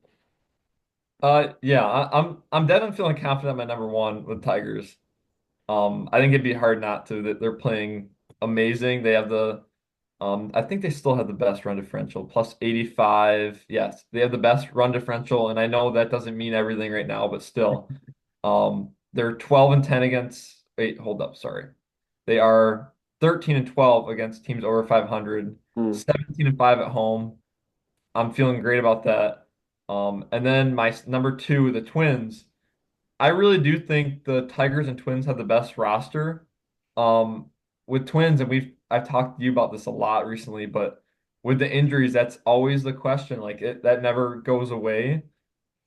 [SPEAKER 2] Yeah, I'm definitely feeling confident at my number one with Tigers. I think it'd be hard not to. That they're playing amazing. They have I think they still have the best run differential, plus 85. Yes, they have the best run differential, and I know that doesn't mean everything right now, but still, they're 12 and 10 against. Wait, hold up, sorry. They are 13 and 12 against teams over 500,
[SPEAKER 1] Hmm.
[SPEAKER 2] 17 and 5 at home. I'm feeling great about that. And then my number two, the Twins. I really do think the Tigers and Twins have the best roster. Um, with Twins, and I've talked to you about this a lot recently, but with the injuries, that's always the question. Like that never goes away.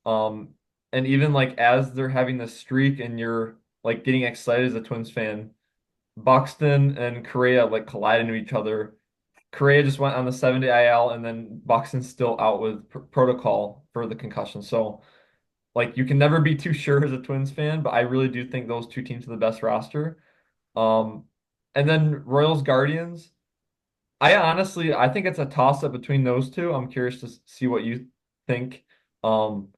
[SPEAKER 2] Um, and even like as they're having this streak and you're like getting excited as a Twins fan, Buxton and Correa like collide into each other. Correa just went on the 7-day IL, and then Buxton's still out with protocol for the concussion. So like you can never be too sure as a Twins fan, but I really do think those two teams are the best roster. Um, and then Royals Guardians. I think it's a toss up between those two. I'm curious to see what you think. Um,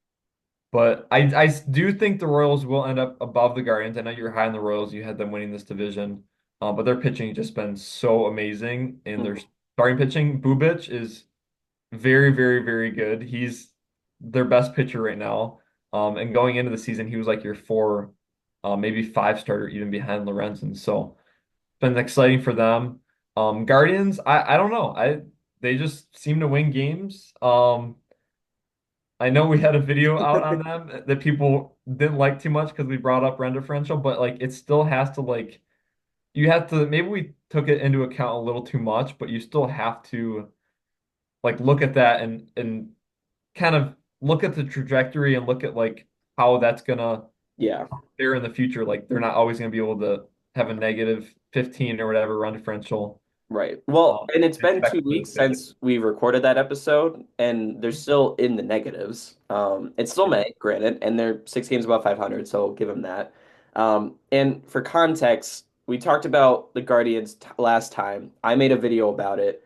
[SPEAKER 2] but I do think the Royals will end up above the Guardians. I know you're high on the Royals. You had them winning this division. But their pitching has just been so amazing. And their
[SPEAKER 1] Mhm.
[SPEAKER 2] starting pitching, Bubic, is very, very, very good. He's their best pitcher right now. And going into the season, he was like your four, maybe five starter, even behind Lorenzen. So it's been exciting for them. Guardians, I don't know. They just seem to win games. I know we had a video out on them that people didn't like too much because we brought up run differential, but like it still has to like you have to maybe we took it into account a little too much, but you still have to like look at that and kind of look at the trajectory and look at like how that's gonna
[SPEAKER 1] Yeah.
[SPEAKER 2] fare in the future. Like they're not always gonna be able to have a negative 15 or whatever run differential.
[SPEAKER 1] Right. Well, and it's been
[SPEAKER 2] Expect
[SPEAKER 1] 2 weeks
[SPEAKER 2] the pitch.
[SPEAKER 1] since we recorded that episode, and they're still in the negatives. It's still
[SPEAKER 2] Yeah.
[SPEAKER 1] May, granted, and they're 6 games above 500, so give them that. And for context, we talked about the Guardians t last time. I made a video about it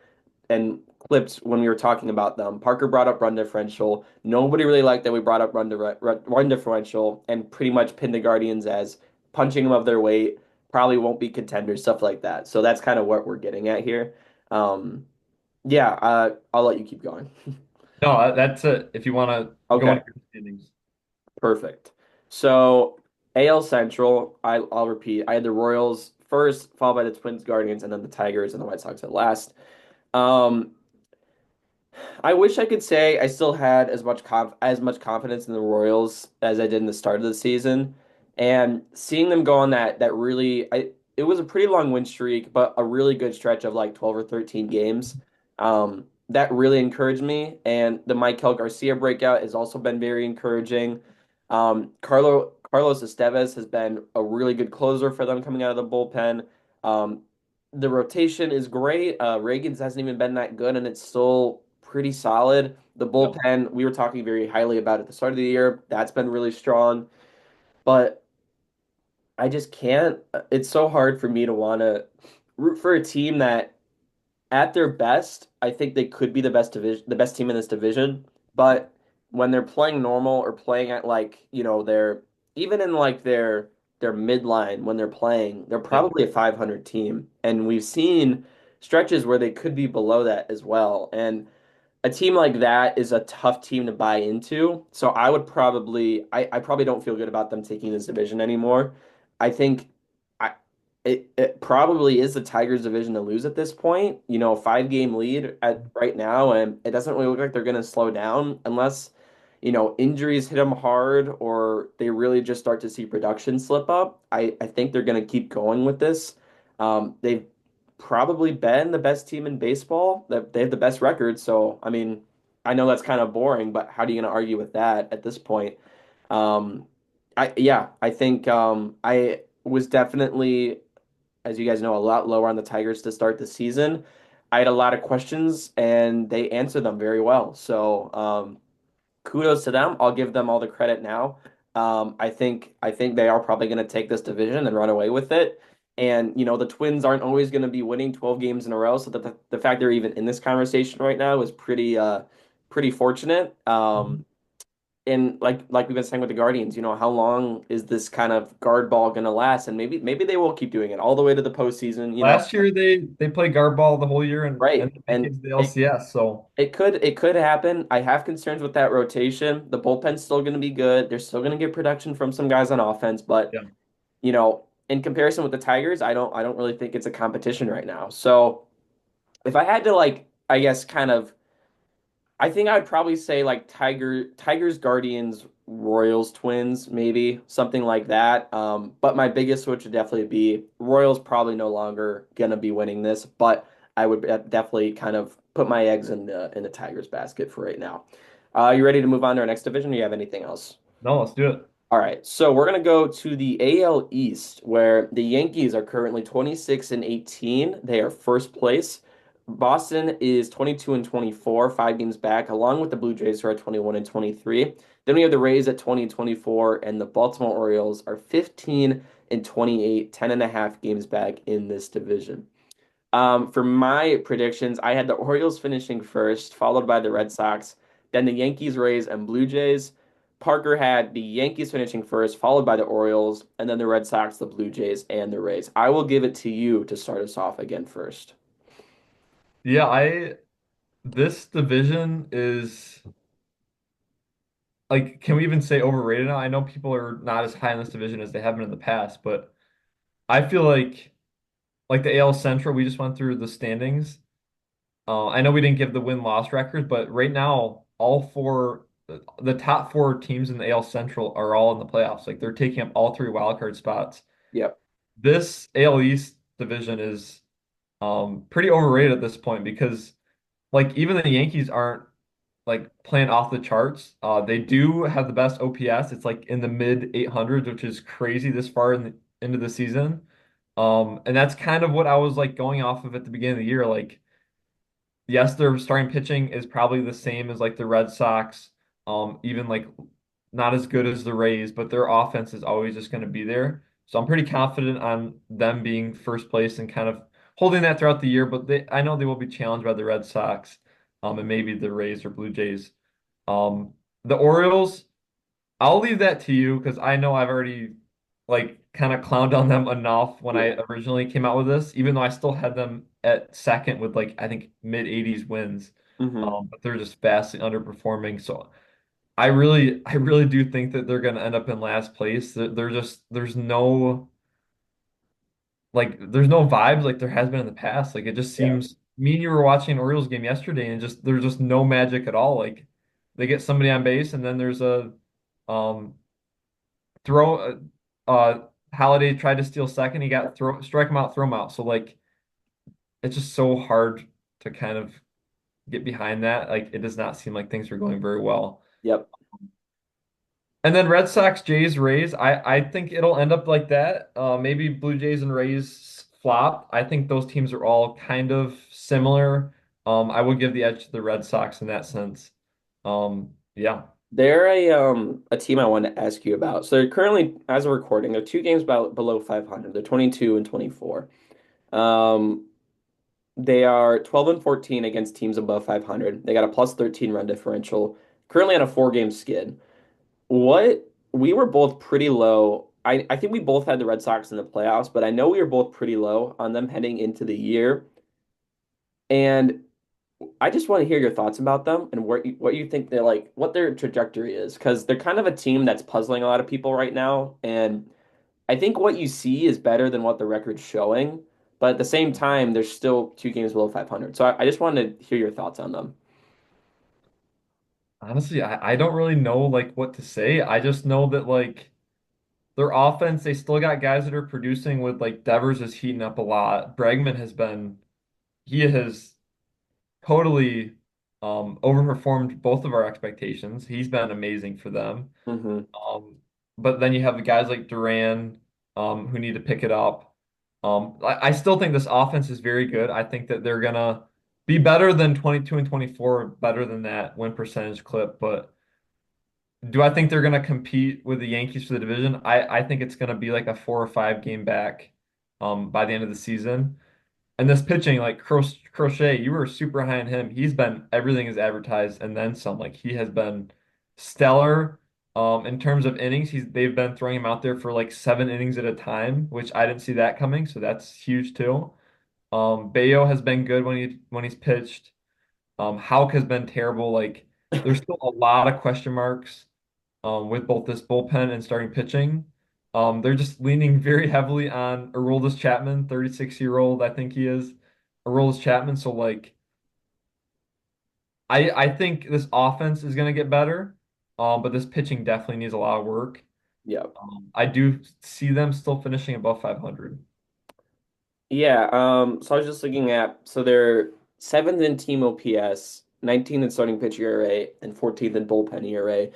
[SPEAKER 1] and clips when we were talking about them. Parker brought up run differential. Nobody really liked that we brought up run differential and pretty much pinned the Guardians as punching them of their weight. Probably won't be contenders, stuff like that. So that's kind of what we're getting at here. Um, yeah, I'll let you keep going.
[SPEAKER 2] No, that's it. If you want to go
[SPEAKER 1] Okay,
[SPEAKER 2] into your standings.
[SPEAKER 1] perfect. So AL Central, I'll repeat. I had the Royals first, followed by the Twins, Guardians, and then the Tigers and the White Sox at last. Um, I wish I could say I still had as much confidence in the Royals as I did in the start of the season, and seeing them go on that really it was a pretty long win streak, but a really good stretch of like 12 or 13 games. That really encouraged me, and the Michael Garcia breakout has also been very encouraging. Carlos Estevez has been a really good closer for them coming out of the bullpen. Um, the rotation is great. Reagan's hasn't even been that good, and it's still pretty solid. The
[SPEAKER 2] Yep.
[SPEAKER 1] bullpen, we were talking very highly about at the start of the year. That's been really strong, but I just can't. It's so hard for me to want to root for a team that, at their best, I think they could be the best team in this division. But when they're playing normal or playing at like, they're even in like their midline when they're playing, they're
[SPEAKER 2] Yeah.
[SPEAKER 1] probably a 500 team. And we've seen stretches where they could be below that as well. And a team like that is a tough team to buy into. So I probably don't feel good about them taking this division anymore. I think I it probably is the Tigers division to lose at this point. 5 game lead at right now, and it doesn't really look like they're going to slow down unless, injuries hit them hard or they really just start to see production slip up. I think they're going to keep going with this. They've probably been the best team in baseball. That they have the best record. So, I mean, I know that's kind of boring, but how are you going to argue with that at this point? Um, I think I was definitely, as you guys know, a lot lower on the Tigers to start the season. I had a lot of questions and they answered them very well. So, kudos to them. I'll give them all the credit now. I think they are probably going to take this division and run away with it. And the Twins aren't always going to be winning 12 games in a row, so the fact they're even in this conversation right now is pretty fortunate. And like we've been saying with the Guardians, how long is this kind of guard ball going to last? And maybe they will keep doing it all the way to the postseason.
[SPEAKER 2] Last year they played guard ball the whole year and
[SPEAKER 1] Right.
[SPEAKER 2] they make
[SPEAKER 1] And
[SPEAKER 2] it to the
[SPEAKER 1] it
[SPEAKER 2] LCS. So
[SPEAKER 1] it could happen. I have concerns with that rotation. The bullpen's still going to be good. They're still going to get production from some guys on offense, but
[SPEAKER 2] yeah.
[SPEAKER 1] in comparison with the Tigers, I don't really think it's a competition right now. So if I had to, like, I guess kind of I think I'd probably say like Tigers, Guardians, Royals, Twins, maybe something like that. But my biggest switch would definitely be Royals probably no longer gonna be winning this, but I would definitely kind of put my eggs in the Tigers basket for right now. You ready to move on to our next division? Or you have anything else?
[SPEAKER 2] No, let's do it.
[SPEAKER 1] All right, so we're gonna go to the AL East, where the Yankees are currently 26 and 18. They are first place. Boston is 22 and 24, 5 games back, along with the Blue Jays, who are 21 and 23. Then we have the Rays at 20 and 24, and the Baltimore Orioles are 15 and 28, 10 and a half games back in this division. For my predictions, I had the Orioles finishing first, followed by the Red Sox, then the Yankees, Rays, and Blue Jays. Parker had the Yankees finishing first, followed by the Orioles, and then the Red Sox, the Blue Jays, and the Rays. I will give it to you to start us off again first.
[SPEAKER 2] Yeah, I this division is like, can we even say overrated now? I know people are not as high in this division as they have been in the past, but I feel like the AL Central, we just went through the standings. I know we didn't give the win-loss record, but right now, all four, the top four teams in the AL Central are all in the playoffs. Like they're taking up all three wildcard spots.
[SPEAKER 1] Yep.
[SPEAKER 2] This AL East division is pretty overrated at this point because like even the Yankees aren't like playing off the charts. They do have the best OPS. It's like in the mid 800s, which is crazy this far into the season. And that's kind of what I was like going off of at the beginning of the year. Like yes, their starting pitching is probably the same as like the Red Sox, even like not as good as the Rays, but their offense is always just going to be there. So I'm pretty confident on them being first place and kind of holding that throughout the year. But I know they will be challenged by the Red Sox, and maybe the Rays or Blue Jays. The Orioles. I'll leave that to you because I know I've already like kind of clowned on them enough when I
[SPEAKER 1] Yeah.
[SPEAKER 2] originally came out with this, even though I still had them at second with like I think mid 80s wins.
[SPEAKER 1] Hmm.
[SPEAKER 2] But they're just vastly underperforming. So I really do think that they're gonna end up in last place. They're just there's no vibes like there has been in the past. Like it just
[SPEAKER 1] Yeah.
[SPEAKER 2] seems me and you were watching an Orioles game yesterday and just there's just no magic at all. Like they get somebody on base and then there's a um throw Holiday tried to steal second. He got throw strike him out, throw him out. So like it's just so hard to kind of get behind that. Like it does not seem like things are going very well.
[SPEAKER 1] Yep.
[SPEAKER 2] And then Red Sox, Jays, Rays. I think it'll end up like that. Maybe Blue Jays and Rays flop. I think those teams are all kind of similar. I would give the edge to the Red Sox in that sense. Yeah.
[SPEAKER 1] They're a team I wanted to ask you about. So they're currently, as of recording, they're 2 games about below 500. They're 22 and 24. Um, They are 12 and 14 against teams above 500. They got a plus 13 run differential. Currently on a 4 game skid. What we were both pretty low. I think we both had the Red Sox in the playoffs, but I know we were both pretty low on them heading into the year. And I just want to hear your thoughts about them and what you think they're like, what their trajectory is, because they're kind of a team that's puzzling a lot of people right now. And I think what you see is better than what the record's showing, but at the same time, there's still 2 games below 500. So I just wanted to hear your thoughts on them.
[SPEAKER 2] Honestly, I don't really know like what to say. I just know that like their offense, they still got guys that are producing with like Devers is heating up a lot. Bregman he has totally overperformed both of our expectations. He's been amazing for them.
[SPEAKER 1] Hmm.
[SPEAKER 2] Um, but then you have the guys like Duran, who need to pick it up. I still think this offense is very good. I think that they're gonna be better than 22 and 24, better than that win percentage clip. But do I think they're gonna compete with the Yankees for the division? I think it's gonna be like a 4 or 5 game back, by the end of the season. And this pitching, like Crochet, you were super high on him. He's been everything is advertised and then some. Like he has been stellar. In terms of innings, they've been throwing him out there for like 7 innings at a time, which I didn't see that coming. So that's huge too. Bayo has been good when he's pitched. Hauk has been terrible. Like there's still a lot of question marks with both this bullpen and starting pitching. They're just leaning very heavily on Aroldis Chapman, 36-year-old, I think he is. Aroldis Chapman. So like I think this offense is going to get better, but this pitching definitely needs a lot of work.
[SPEAKER 1] Yeah.
[SPEAKER 2] I do see them still finishing above 500.
[SPEAKER 1] Yeah, so I was just looking at so they're seventh in team OPS, 19th in starting pitch ERA, and 14th in bullpen ERA.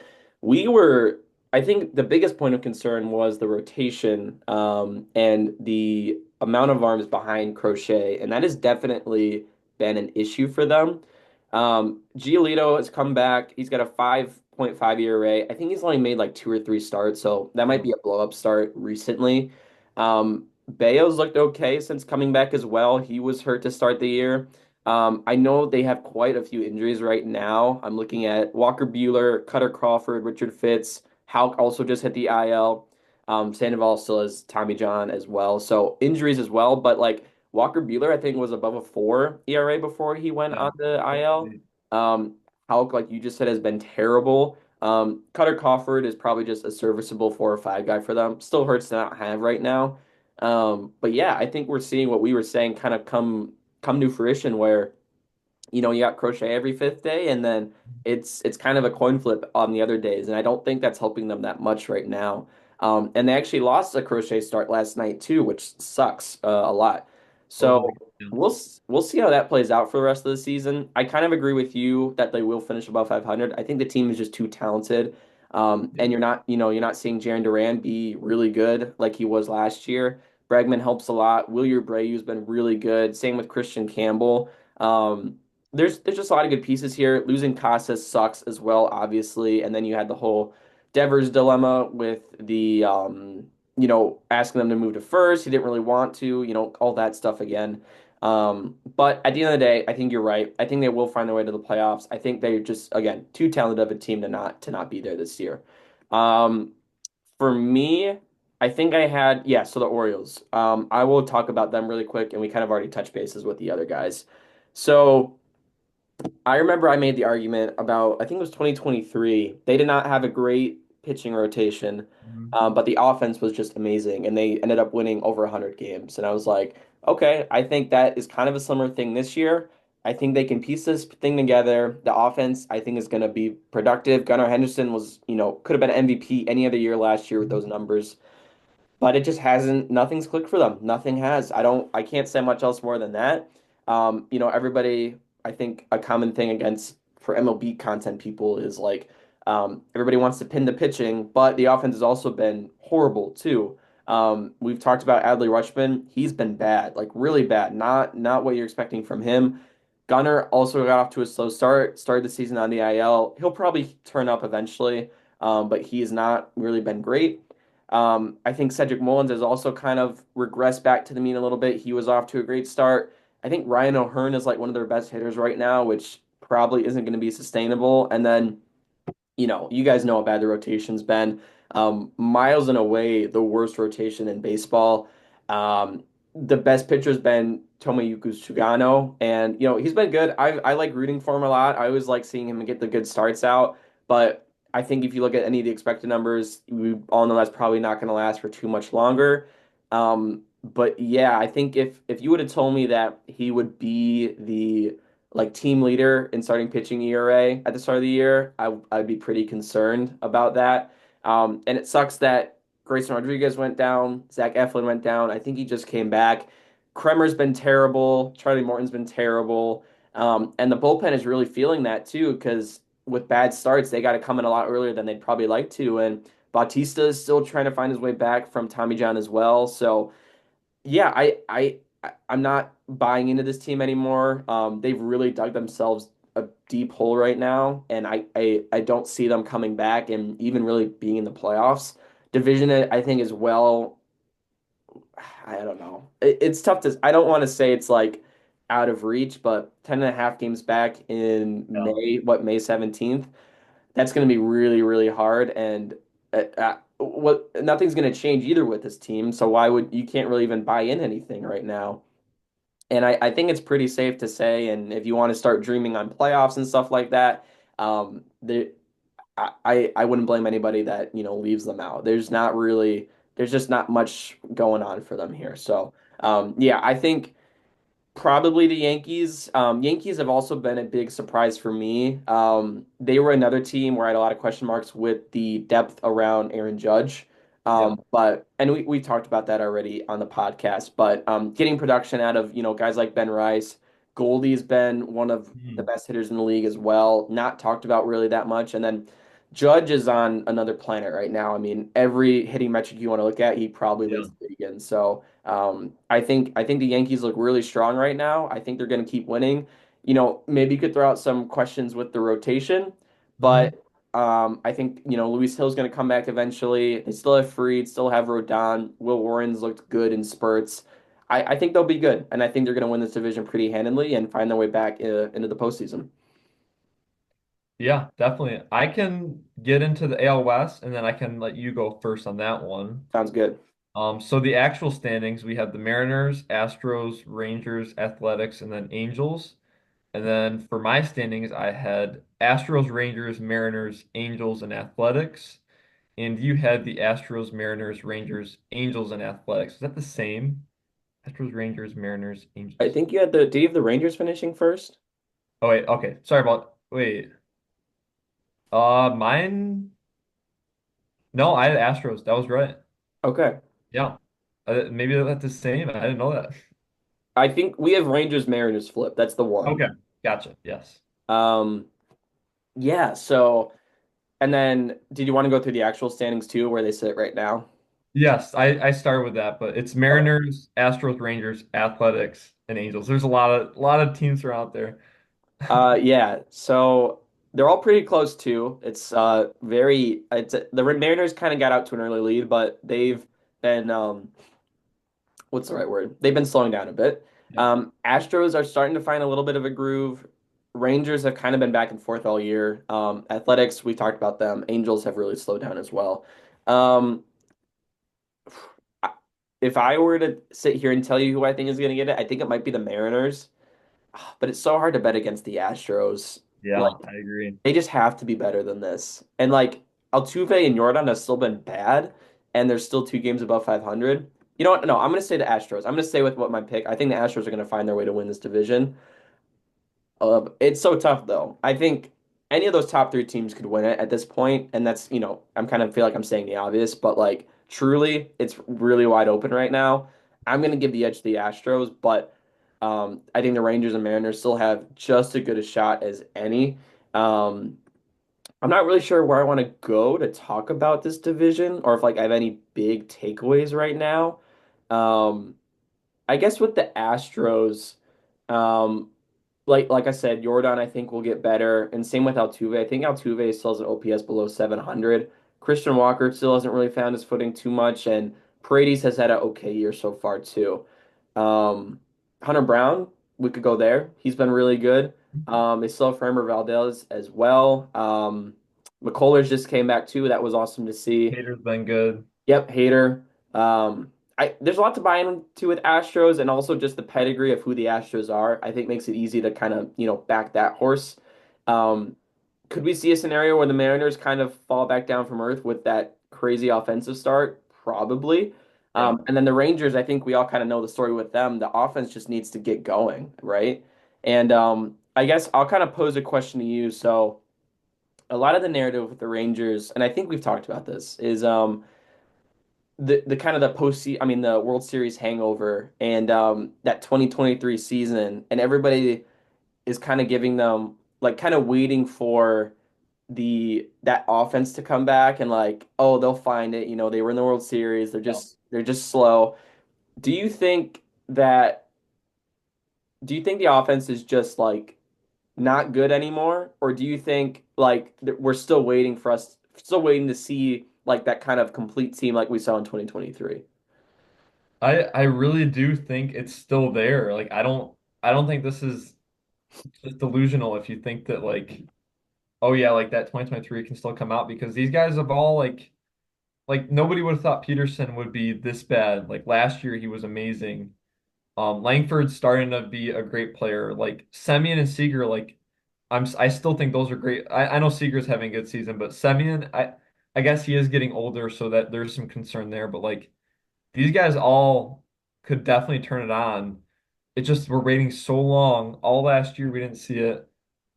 [SPEAKER 1] We were, I think the biggest point of concern was the rotation and the amount of arms behind Crochet, and that has definitely been an issue for them. Giolito has come back. He's got a 5.5 ERA. I think he's only made like two or three starts, so that might
[SPEAKER 2] Yeah.
[SPEAKER 1] be a blow-up start recently. Bayo's looked okay since coming back as well. He was hurt to start the year. I know they have quite a few injuries right now. I'm looking at Walker Buehler, Cutter Crawford, Richard Fitz. Houck also just hit the IL. Sandoval still has Tommy John as well. So injuries as well. But like Walker Buehler, I think was above a 4 ERA before he went
[SPEAKER 2] Yeah.
[SPEAKER 1] on the IL. Houck, like you just said, has been terrible. Cutter Crawford is probably just a serviceable 4 or 5 guy for them. Still hurts to not have right now. But yeah, I think we're seeing what we were saying kind of come to fruition where you got crochet every fifth day, and then it's kind of a coin flip on the other days, and I don't think that's helping them that much right now. And they actually lost a crochet start last night too, which sucks a lot. So
[SPEAKER 2] Totally. Yeah.
[SPEAKER 1] we'll see how that plays out for the rest of the season. I kind of agree with you that they will finish above 500. I think the team is just too talented.
[SPEAKER 2] Yeah.
[SPEAKER 1] And you're not seeing Jaron Duran be really good like he was last year. Bregman helps a lot. Wilyer Brayu's been really good. Same with Christian Campbell. There's just a lot of good pieces here. Losing Casas sucks as well, obviously. And then you had the whole Devers dilemma with the asking them to move to first. He didn't really want to, all that stuff again. But at the end of the day, I think you're right. I think they will find their way to the playoffs. I think they're just again too talented of a team to not be there this year. Um, for me, I think I had so the Orioles. I will talk about them really quick, and we kind of already touched bases with the other guys. So. I remember I made the argument about, I think it was 2023. They did not have a great pitching rotation,
[SPEAKER 2] Mhm.
[SPEAKER 1] but the offense was just amazing, and they ended up winning over 100 games. And I was like, okay, I think that is kind of a similar thing this year. I think they can piece this thing together. The offense, I think, is going to be productive. Gunnar Henderson was, could have been MVP any other year last year with those numbers. But it just hasn't, nothing's clicked for them. Nothing has. I can't say much else more than that. Everybody, I think a common thing against for MLB content people is like, everybody wants to pin the pitching, but the offense has also been horrible too. We've talked about Adley Rutschman. He's been bad, like really bad. Not what you're expecting from him. Gunnar also got off to a slow start, started the season on the IL. He'll probably turn up eventually, but he has not really been great. I think Cedric Mullins has also kind of regressed back to the mean a little bit. He was off to a great start. I think Ryan O'Hearn is like one of their best hitters right now, which probably isn't going to be sustainable. And then you guys know how bad the rotation's been. Miles and away the worst rotation in baseball. The best pitcher's been Tomoyuki Sugano, and he's been good. I like rooting for him a lot. I always like seeing him get the good starts out, but I think if you look at any of the expected numbers, we all know that's probably not going to last for too much longer. But yeah, I think if you would have told me that he would be the like team leader in starting pitching ERA at the start of the year, I'd be pretty concerned about that. And it sucks that Grayson Rodriguez went down, Zach Eflin went down. I think he just came back. Kremer's been terrible. Charlie Morton's been terrible. And the bullpen is really feeling that too, because with bad starts, they got to come in a lot earlier than they'd probably like to. And Bautista is still trying to find his way back from Tommy John as well. So yeah, I'm not buying into this team anymore. They've really dug themselves a deep hole right now, and I don't see them coming back and even really being in the playoffs. Division, I think, as well. I don't know. It's tough to. I don't want to say it's like out of reach, but 10.5 games back in
[SPEAKER 2] Yeah.
[SPEAKER 1] May, May 17th, that's going to be really, really hard. And what nothing's going to change either with this team. So why would you can't really even buy in anything right now? And I think it's pretty safe to say, and if you want to start dreaming on playoffs and stuff like that, the I wouldn't blame anybody that, leaves them out. There's just not much going on for them here. So yeah, I think Probably the Yankees. Yankees have also been a big surprise for me. They were another team where I had a lot of question marks with the depth around Aaron Judge.
[SPEAKER 2] Yeah.
[SPEAKER 1] But and we talked about that already on the podcast. But getting production out of guys like Ben Rice, Goldie's been one of the
[SPEAKER 2] Hmm.
[SPEAKER 1] best hitters in the league as well. Not talked about really that much. And then Judge is on another planet right now. I mean, every hitting metric you want to look at, he probably
[SPEAKER 2] Yeah.
[SPEAKER 1] leads the league in. So. I think the Yankees look really strong right now. I think they're going to keep winning. Maybe you could throw out some questions with the rotation,
[SPEAKER 2] Hmm.
[SPEAKER 1] but I think Luis Hill's going to come back eventually. They still have Fried, still have Rodon. Will Warren's looked good in spurts. I think they'll be good, and I think they're going to win this division pretty handedly and find their way back into the postseason.
[SPEAKER 2] Yeah, definitely. I can get into the AL West and then I can let you go first on that one.
[SPEAKER 1] Sounds good.
[SPEAKER 2] So the actual standings, we have the Mariners, Astros, Rangers, Athletics, and then Angels. And then for my standings, I had Astros, Rangers, Mariners, Angels, and Athletics. And you had the Astros, Mariners, Rangers, Angels, and Athletics. Is that the same? Astros, Rangers, Mariners,
[SPEAKER 1] I
[SPEAKER 2] Angels.
[SPEAKER 1] think you had the. Do you have the Rangers finishing first?
[SPEAKER 2] Oh wait, okay. Sorry about wait. Mine. No, I had Astros. That was right.
[SPEAKER 1] Okay.
[SPEAKER 2] Yeah. Maybe that's the same. I didn't know that.
[SPEAKER 1] I think we have Rangers Mariners flip. That's the one.
[SPEAKER 2] Okay. Gotcha. Yes.
[SPEAKER 1] Um, yeah. So. And then, did you want to go through the actual standings too, where they sit right now?
[SPEAKER 2] Yes, I started with that, but it's
[SPEAKER 1] Okay.
[SPEAKER 2] Mariners, Astros, Rangers, Athletics, and Angels. There's a lot of teams are out there.
[SPEAKER 1] Yeah. So they're all pretty close too. It's very. The Mariners kind of got out to an early lead, but they've been what's the right word? They've been slowing down a bit.
[SPEAKER 2] Yeah.
[SPEAKER 1] Astros are starting to find a little bit of a groove. Rangers have kind of been back and forth all year. Athletics, we talked about them. Angels have really slowed down as well. Um, I- if I were to sit here and tell you who I think is going to get it, I think it might be the Mariners. But it's so hard to bet against the Astros. Like
[SPEAKER 2] Yeah, I agree.
[SPEAKER 1] they just have to be better than this. And like Altuve and Jordan have still been bad, and they're still 2 games above 500. You know what? No, I'm going to say the Astros. I'm going to stay with what my pick. I think the Astros are going to find their way to win this division. It's so tough though. I think any of those top three teams could win it at this point, and that's I'm kind of feel like I'm saying the obvious, but like truly, it's really wide open right now. I'm gonna give the edge to the Astros, but I think the Rangers and Mariners still have just as good a shot as any. Um, I'm not really sure where I want to go to talk about this division, or if like I have any big takeaways right now. Um, I guess with the Astros. Um, like I said, Jordan I think will get better, and same with Altuve. I think Altuve still has an OPS below 700. Christian Walker still hasn't really found his footing too much, and Paredes has had an okay year so far too. Um, Hunter Brown, we could go there. He's been really good. They still have Framber Valdez as well. McCullers just came back too. That was awesome to see.
[SPEAKER 2] Hater's been good.
[SPEAKER 1] Yep, hater. There's a lot to buy into with Astros, and also just the pedigree of who the Astros are. I think makes it easy to kind of back that horse. Um, could we see a scenario where the Mariners kind of fall back down from earth with that crazy offensive start? Probably.
[SPEAKER 2] Yeah.
[SPEAKER 1] And then the Rangers, I think we all kind of know the story with them. The offense just needs to get going, right? And I guess I'll kind of pose a question to you. So a lot of the narrative with the Rangers, and I think we've talked about this, is the kind of the I mean the World Series hangover and that 2023 season, and everybody is kind of giving them like kind of waiting for that offense to come back, and like, oh, they'll find it, they were in the World Series,
[SPEAKER 2] Yeah.
[SPEAKER 1] they're just slow. Do you think that do you think the offense is just like not good anymore, or do you think like we're still waiting to see like that kind of complete team like we saw in 2023?
[SPEAKER 2] I really do think it's still there. Like I don't think this is just delusional if you think that like oh yeah, like that 2023 can still come out because these guys have all like nobody would have thought Peterson would be this bad. Like last year he was amazing. Langford's starting to be a great player. Like Semien and Seager, like I still think those are great. I know Seager's having a good season, but Semien, I guess he is getting older, so that there's some concern there. But like these guys all could definitely turn it on. it just we're waiting so long. All last year we didn't see it.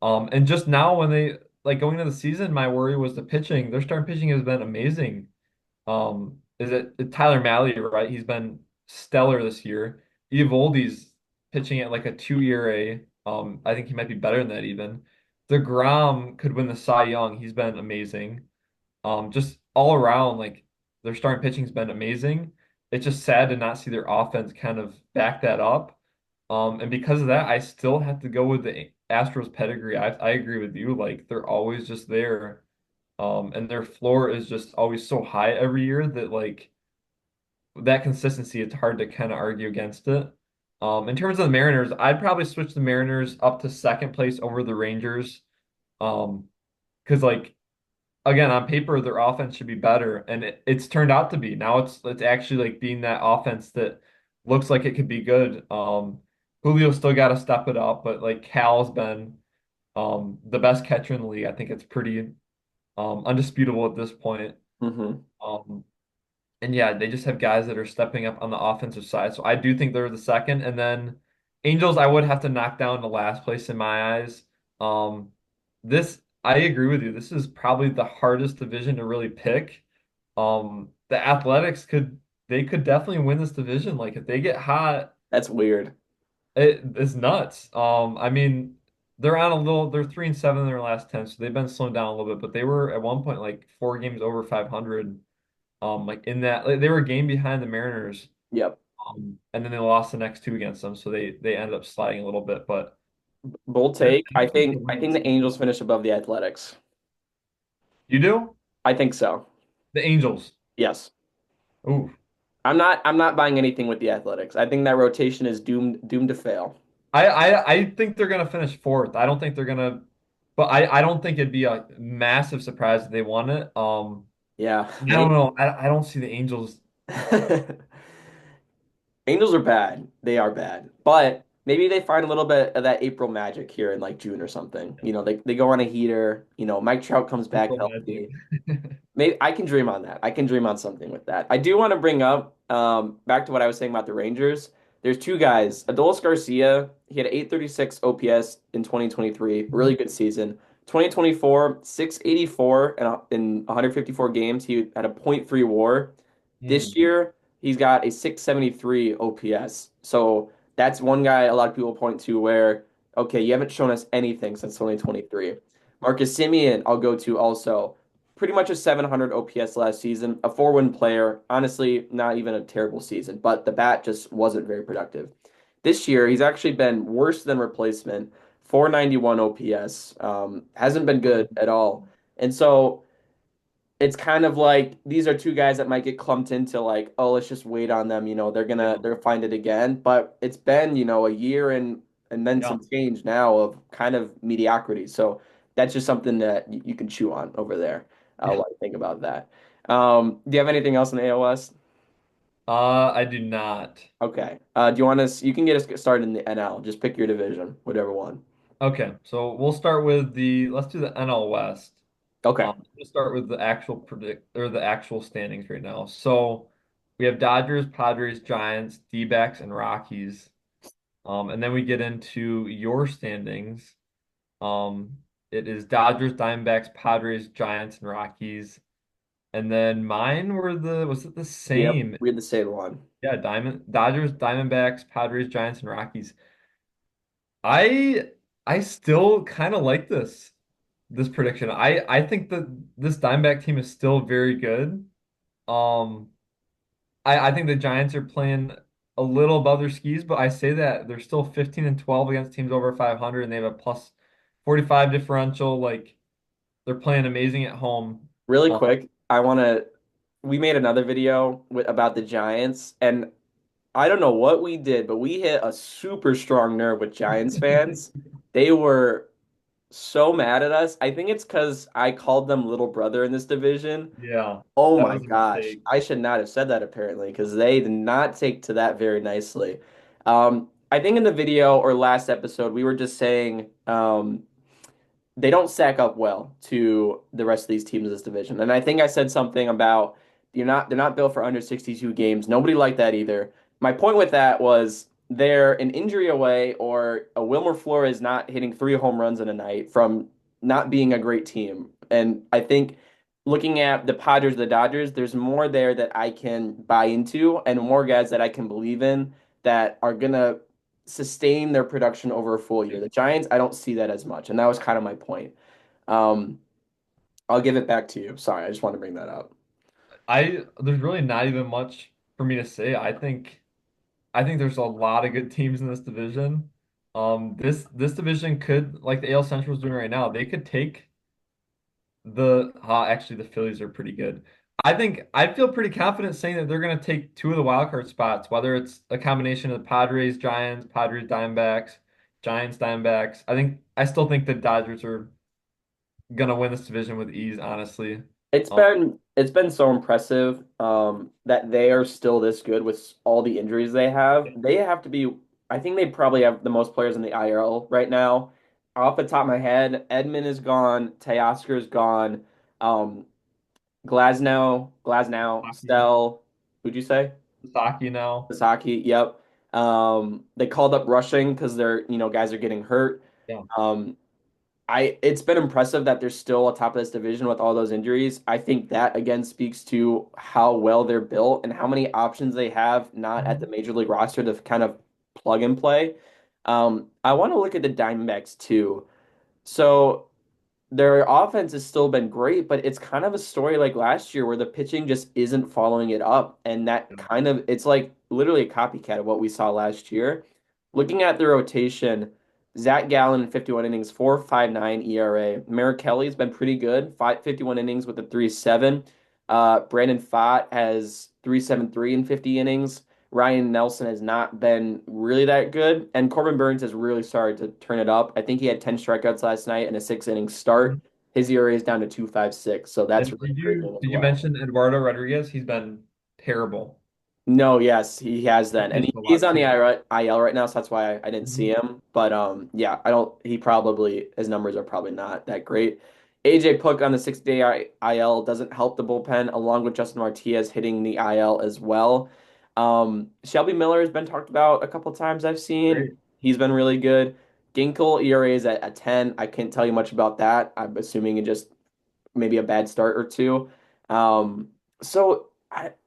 [SPEAKER 2] And just now when they like going into the season, my worry was the pitching. Their starting pitching has been amazing. Is it Tyler Mahle, right? He's been stellar this year. Eovaldi's pitching at like a 2 ERA. I think he might be better than that even. DeGrom could win the Cy Young. He's been amazing. Just all around, like their starting pitching's been amazing. It's just sad to not see their offense kind of back that up. And because of that, I still have to go with the Astros pedigree. I agree with you. Like they're always just there. And their floor is just always so high every year that like that consistency, it's hard to kind of argue against it. In terms of the Mariners, I'd probably switch the Mariners up to second place over the Rangers. Because like again, on paper, their offense should be better, and it's turned out to be. Now it's actually like being that offense that looks like it could be good. Julio still got to step it up, but like Cal's been the best catcher in the league. I think it's pretty undisputable at this point.
[SPEAKER 1] Hmm.
[SPEAKER 2] Um, and yeah, they just have guys that are stepping up on the offensive side. So I do think they're the second. And then Angels, I would have to knock down to last place in my eyes. This, I agree with you. This is probably the hardest division to really pick. The Athletics they could definitely win this division. Like if they get hot,
[SPEAKER 1] That's weird.
[SPEAKER 2] it's nuts. I mean, they're 3-7 in their last 10, so they've been slowing down a little bit, but they were at one point like 4 games over 500. Like in that, like, they were a game behind the Mariners,
[SPEAKER 1] Yep.
[SPEAKER 2] and then they lost the next two against them, so they ended up sliding a little bit. But
[SPEAKER 1] Bold
[SPEAKER 2] they're
[SPEAKER 1] take. I
[SPEAKER 2] destined to
[SPEAKER 1] think I
[SPEAKER 2] win
[SPEAKER 1] think
[SPEAKER 2] this
[SPEAKER 1] the Angels
[SPEAKER 2] division.
[SPEAKER 1] finish above the Athletics.
[SPEAKER 2] You do?
[SPEAKER 1] I think so.
[SPEAKER 2] The Angels.
[SPEAKER 1] Yes.
[SPEAKER 2] Ooh,
[SPEAKER 1] I'm not buying anything with the Athletics. I think that rotation is doomed to fail.
[SPEAKER 2] I think they're gonna finish fourth. I don't think they're gonna, but I don't think it'd be a massive surprise if they won it.
[SPEAKER 1] Yeah,
[SPEAKER 2] I don't know. I don't see the Angels.
[SPEAKER 1] Angels are bad. They are bad. But maybe they find a little bit of that April magic here in like June or something. They go on a heater. Mike Trout comes back
[SPEAKER 2] April Magic.
[SPEAKER 1] healthy. Maybe I can dream on that. I can dream on something with that. I do want to bring up back to what I was saying about the Rangers. There's two guys. Adolis Garcia, he had 836 OPS in 2023, really good season. 2024, 684 in 154 games. He had a .3 WAR. This
[SPEAKER 2] Hmm.
[SPEAKER 1] year, he's got a 673 OPS. So that's one guy a lot of people point to where, okay, you haven't shown us anything since 2023. Marcus Semien, I'll go to also pretty much a 700 OPS last season, a 4-win player. Honestly, not even a terrible season, but the bat just wasn't very productive. This year, he's actually been worse than replacement, 491 OPS. Hasn't been good at all. And so it's kind of like these are two guys that might get clumped into like, oh, let's just wait on them.
[SPEAKER 2] Yeah.
[SPEAKER 1] They're gonna find it again. But it's been, a year and then
[SPEAKER 2] Yeah.
[SPEAKER 1] some change now of kind of mediocrity. So that's just something that you can chew on over there.
[SPEAKER 2] Yeah.
[SPEAKER 1] What do you think about that? Do you have anything else in the AOS?
[SPEAKER 2] I do not.
[SPEAKER 1] Okay. Do you want us? You can get us started in the NL. Just pick your division, whatever one.
[SPEAKER 2] Okay, so we'll start with let's do the NL West.
[SPEAKER 1] Okay.
[SPEAKER 2] We'll start with the actual the actual standings right now. So we have Dodgers, Padres, Giants, D-backs, and Rockies. And then we get into your standings. It is Dodgers, Diamondbacks, Padres, Giants, and Rockies. And then mine was it the
[SPEAKER 1] Yep.
[SPEAKER 2] same?
[SPEAKER 1] We had the same one.
[SPEAKER 2] Yeah, Dodgers, Diamondbacks, Padres, Giants, and Rockies. I I still kind of like this prediction. I think that this Diamondback team is still very good. Um, I think the Giants are playing a little above their skis, but I say that they're still 15-12 against teams over 500, and they have a plus 45 differential. Like they're playing amazing at home.
[SPEAKER 1] Really
[SPEAKER 2] Um,
[SPEAKER 1] quick, we made another video about the Giants, and I don't know what we did, but we hit a super strong nerve with Giants fans. They were so mad at us. I think it's because I called them little brother in this division.
[SPEAKER 2] yeah,
[SPEAKER 1] Oh
[SPEAKER 2] that
[SPEAKER 1] my
[SPEAKER 2] was a
[SPEAKER 1] gosh.
[SPEAKER 2] mistake.
[SPEAKER 1] I should not have said that apparently because they did not take to that very nicely. I think in the video or last episode, we were just saying they don't stack up well to the rest of these teams in this division. And I think I said something about they're not built for under 62 games. Nobody liked that either. My point with that was they're an injury away or a Wilmer Flores not hitting 3 home runs in a night from not being a great team. And I think looking at the Padres, the Dodgers, there's more there that I can buy into and more guys that I can believe in that are gonna sustain their production over a full year. The Giants, I don't see that as much, and that was kind of my point. Um, I'll give it back to you. Sorry, I just want to bring that up.
[SPEAKER 2] There's really not even much for me to say. I think there's a lot of good teams in this division. This division could, like the AL Central is doing right now, they could take actually the Phillies are pretty good. I feel pretty confident saying that they're going to take two of the wild card spots, whether it's a combination of the Padres, Giants, Padres, Diamondbacks, Giants, Diamondbacks. I still think the Dodgers are going to win this division with ease, honestly. Um,
[SPEAKER 1] It's been so impressive that they are still this good with all the injuries they have. They have to be. I think they probably have the most players in the IL right now. Off the top of my head, Edman is gone, Teoscar is gone, um, Glasnow,
[SPEAKER 2] Saki,
[SPEAKER 1] Stell. Who'd you say?
[SPEAKER 2] Saki now.
[SPEAKER 1] Sasaki. Yep. They called up rushing because guys are getting hurt.
[SPEAKER 2] Yeah.
[SPEAKER 1] Um, it's been impressive that they're still atop of this division with all those injuries. I think that again speaks to how well they're built and how many options they have not at the
[SPEAKER 2] Mhm.
[SPEAKER 1] major league roster to kind of plug and play. I want to look at the Diamondbacks too. So their offense has still been great, but it's kind of a story like last year where the pitching just isn't following it up. And that kind of, it's like literally a copycat of what we saw last year. Looking at the rotation, Zach Gallen in 51 innings, 4.59 ERA. Merrick Kelly's been pretty good, 51 innings with a 3.7. Brandon Pfaadt has 3.73 in 50 innings. Ryan Nelson has not been really that good, and Corbin Burns has really started to turn it up. I think he had 10 strikeouts last night and a 6 inning start.
[SPEAKER 2] Mhm.
[SPEAKER 1] His ERA is down to 2.56, so that's
[SPEAKER 2] And
[SPEAKER 1] really improving as
[SPEAKER 2] did you
[SPEAKER 1] well.
[SPEAKER 2] mention Eduardo Rodriguez? He's been terrible.
[SPEAKER 1] No, yes, he has
[SPEAKER 2] He
[SPEAKER 1] that, and
[SPEAKER 2] pitched a
[SPEAKER 1] he's
[SPEAKER 2] lot
[SPEAKER 1] on the
[SPEAKER 2] too.
[SPEAKER 1] IL right now, so that's why I didn't see
[SPEAKER 2] Mhm.
[SPEAKER 1] him. But yeah, I don't. He probably his numbers are probably not that great. AJ Puk on the 6 day IL doesn't help the bullpen, along with Justin Martinez hitting the IL as well. Shelby Miller has been talked about a couple times I've seen.
[SPEAKER 2] Great.
[SPEAKER 1] He's been really good. Ginkle ERA is at 10. I can't tell you much about that. I'm assuming it just maybe a bad start or two. Um,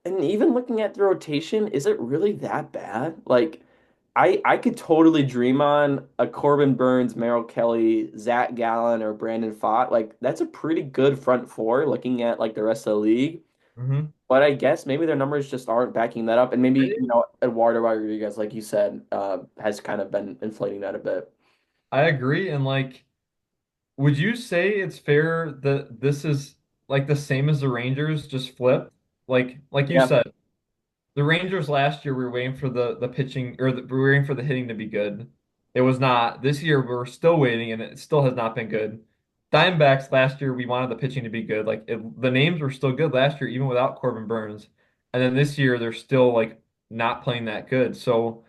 [SPEAKER 1] and even looking at the rotation, is it really that bad? Like, I could totally dream on a Corbin Burns, Merrill Kelly, Zach Gallen, or Brandon Pfaadt. Like, that's a pretty good front four looking at like the rest of the league.
[SPEAKER 2] Mhm.
[SPEAKER 1] But I guess maybe their numbers just aren't backing that up, and maybe
[SPEAKER 2] I,
[SPEAKER 1] Eduardo Rodriguez, like you said, has kind of been inflating that a bit.
[SPEAKER 2] I agree. And like, would you say it's fair that this is like the same as the Rangers, just flipped? Like you
[SPEAKER 1] Yeah,
[SPEAKER 2] said, the Rangers last year we were waiting for the pitching we were waiting for the hitting to be good. It was not. This year we're still waiting and it still has not been good. Diamondbacks last year we wanted the pitching to be good. The names were still good last year even without Corbin Burns. And then this year they're still like not playing that good. So